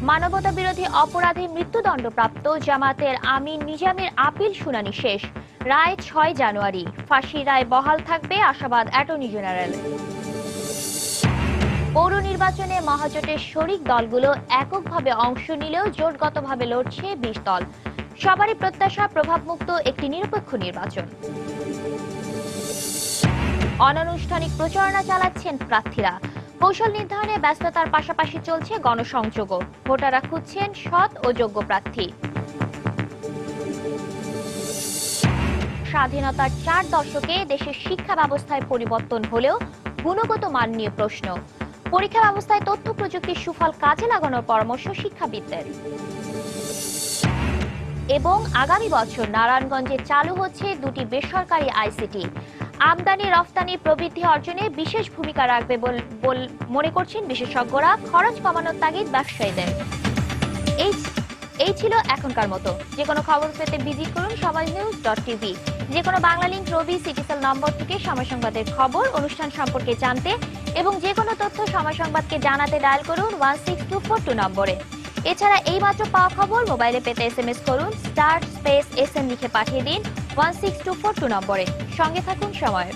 মানবতা বিরোধী অপরাধে মৃত্যুদণ্ডপ্রাপ্ত জামাতের আমিন নিজামীর আপিল শুনানি শেষ। রায় 6 জানুয়ারি। ফাঁসির রায় বহাল থাকবে আশাবাদ অ্যাটর্নি জেনারেল। পৌর নির্বাচনে মহাজোটের শরিক দলগুলো এককভাবে অংশ নিলেও জোটগতভাবে লড়ছে 20 দল। সবারই প্রত্যাশা প্রভাবমুক্ত একটি নিরপেক্ষ নির্বাচন। অনানুষ্ঠানিক প্রচারণা চালাচ্ছেন প্রার্থীরা। কৌশল নির্ধারণে ব্যস্ততার পাশাপাশি চলছে গণসংযোগও। ভোটাররা খুঁজছেন সৎ ও যোগ্য প্রার্থী। স্বাধীনতার 4 দশকে দেশের শিক্ষা ব্যবস্থায় পরিবর্তন হলেও গুণগত মান নিয়ে প্রশ্ন। পরীক্ষা ব্যবস্থায় তথ্য প্রযুক্তির সুফল কাজে লাগানোর পরামর্শ শিক্ষাবিদদের। এবং আগামী বছর নারায়ণগঞ্জে চালু হচ্ছে 2টি বেসরকারি আইসিটি। আমদানি রফতানি প্রবৃদ্ধি অর্জনে বিশেষ ভূমিকা রাখবে বলে মনে করছেন বিশেষজ্ঞরা। খরচ কমানোর তাগিদ ব্যবসায়ীদের। এই ছিল এখনকার মতো। যে কোনো খবর পেতে ভিজিট করুন সময়নিউজ.tv। যে কোনো বাংলা লিংক রবি সিটিসেল নম্বর থেকে সময় সংবাদের খবর অনুষ্ঠান সম্পর্কে জানতে এবং যে কোনো তথ্য সময় সংবাদকে জানাতে ডায়াল করুন 16242 নম্বরে। এছাড়া এই মাত্র পাওয়া খবর মোবাইলে পেতে SMS করুন *SN লিখে পাঠিয়ে দিন 16242 নম্বরে। সঙ্গে থাকুন সময়।